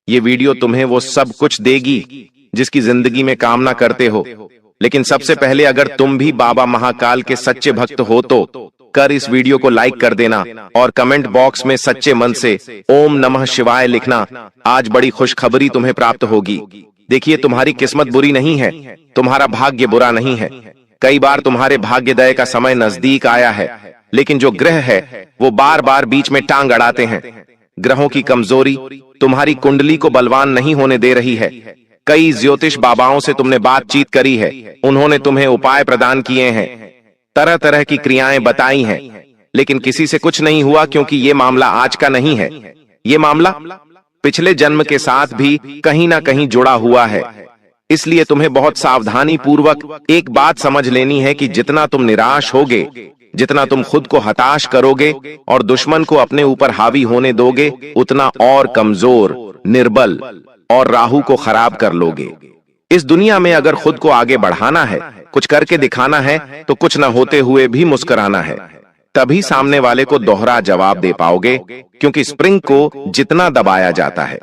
ये वीडियो तुम्हें वो सब कुछ देगी जिसकी जिंदगी में कामना करते हो। लेकिन सबसे पहले अगर तुम भी बाबा महाकाल के सच्चे भक्त हो तो कर इस वीडियो को लाइक कर देना और कमेंट बॉक्स में सच्चे मन से ओम नमः शिवाय लिखना। आज बड़ी खुशखबरी तुम्हें प्राप्त होगी। देखिए, तुम्हारी किस्मत बुरी नहीं है, तुम्हारा भाग्य बुरा नहीं है। कई बार तुम्हारे भाग्योदय का समय नजदीक आया है, लेकिन जो ग्रह है वो बार बार बीच में टांग अड़ाते हैं। ग्रहों की कमजोरी तुम्हारी कुंडली को बलवान नहीं होने दे रही है। कई ज्योतिष बाबाओं से तुमने बातचीत करी है, उन्होंने तुम्हें उपाय प्रदान किए हैं, तरह तरह की क्रियाएं बताई हैं, लेकिन किसी से कुछ नहीं हुआ, क्योंकि ये मामला आज का नहीं है। ये मामला पिछले जन्म के साथ भी कहीं ना कहीं जुड़ा हुआ है। इसलिए तुम्हें बहुत सावधानी पूर्वक एक बात समझ लेनी है कि जितना तुम निराश होगे, जितना तुम खुद को हताश करोगे और दुश्मन को अपने ऊपर हावी होने दोगे, उतना और कमजोर, निर्बल और राहु को खराब कर लोगे। इस दुनिया में अगर खुद को आगे बढ़ाना है, कुछ करके दिखाना है, तो कुछ न होते हुए भी मुस्कुराना है। तभी सामने वाले को दोहरा जवाब दे पाओगे, क्योंकि स्प्रिंग को जितना दबाया जाता है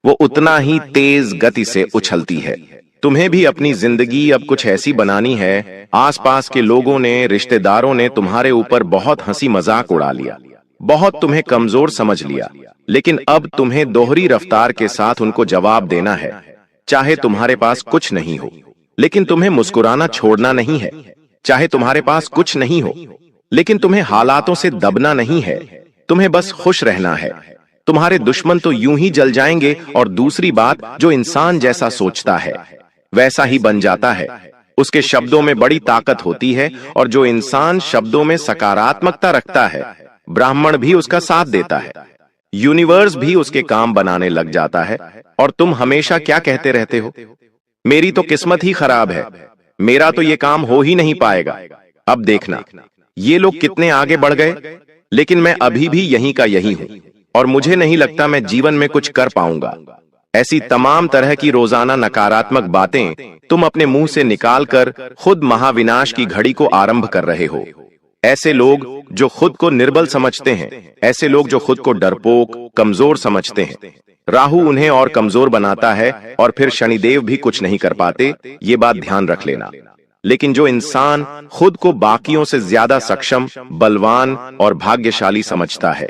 वो उतना ही तेज गति से उछलती है। तुम्हें भी अपनी जिंदगी अब कुछ ऐसी बनानी है। आसपास के लोगों ने, रिश्तेदारों ने तुम्हारे ऊपर बहुत हंसी मजाक उड़ा लिया, बहुत तुम्हें कमजोर समझ लिया, लेकिन अब तुम्हें दोहरी रफ्तार के साथ उनको जवाब देना है। चाहे तुम्हारे पास कुछ नहीं हो, लेकिन तुम्हें मुस्कुराना छोड़ना नहीं है। चाहे तुम्हारे पास कुछ नहीं हो, लेकिन तुम्हें हालातों से दबना नहीं है। तुम्हें बस खुश रहना है। तुम्हारे दुश्मन तो यूं ही जल जाएंगे, और दूसरी बात, जो इंसान जैसा सोचता है वैसा ही बन जाता है। उसके शब्दों में बड़ी ताकत होती है, और जो इंसान शब्दों में सकारात्मकता रखता है, ब्राह्मण भी उसका साथ देता है, यूनिवर्स भी उसके काम बनाने लग जाता है। और तुम हमेशा क्या कहते रहते हो? मेरी तो किस्मत ही खराब है, मेरा तो ये काम हो ही नहीं पाएगा। अब देखना, ये लोग कितने आगे बढ़ गए, लेकिन मैं अभी भी यहीं का यहीं हूं, और मुझे नहीं लगता मैं जीवन में कुछ कर पाऊंगा। ऐसी तमाम तरह की रोजाना नकारात्मक बातें तुम अपने मुंह से निकालकर खुद महाविनाश की घड़ी को आरंभ कर रहे हो। ऐसे लोग जो खुद को निर्बल समझते हैं, ऐसे लोग जो खुद को डरपोक, कमजोर समझते हैं, राहु उन्हें और कमजोर बनाता है, और फिर शनिदेव भी कुछ नहीं कर पाते। ये बात ध्यान रख लेना। लेकिन जो इंसान खुद को बाकियों से ज्यादा सक्षम, बलवान और भाग्यशाली समझता है,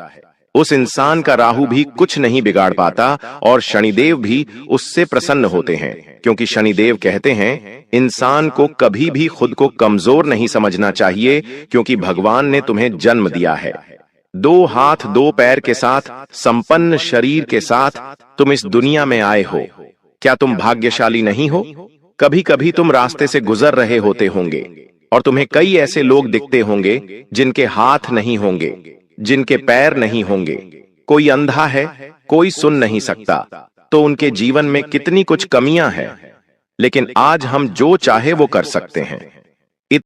उस इंसान का राहु भी कुछ नहीं बिगाड़ पाता, और शनिदेव भी उससे प्रसन्न होते हैं, क्योंकि शनिदेव कहते हैं, इंसान को कभी भी खुद को कमजोर नहीं समझना चाहिए, क्योंकि भगवान ने तुम्हें जन्म दिया है। 2 हाथ 2 पैर के साथ, संपन्न शरीर के साथ तुम इस दुनिया में आए हो। क्या तुम भाग्यशाली नहीं हो? कभी कभी तुम रास्ते से गुजर रहे होते होंगे, और तुम्हें कई ऐसे लोग दिखते होंगे जिनके हाथ नहीं होंगे, जिनके पैर नहीं होंगे, कोई अंधा है, कोई सुन नहीं सकता, तो उनके जीवन में कितनी कुछ कमियां हैं। लेकिन आज हम जो चाहे वो कर सकते हैं।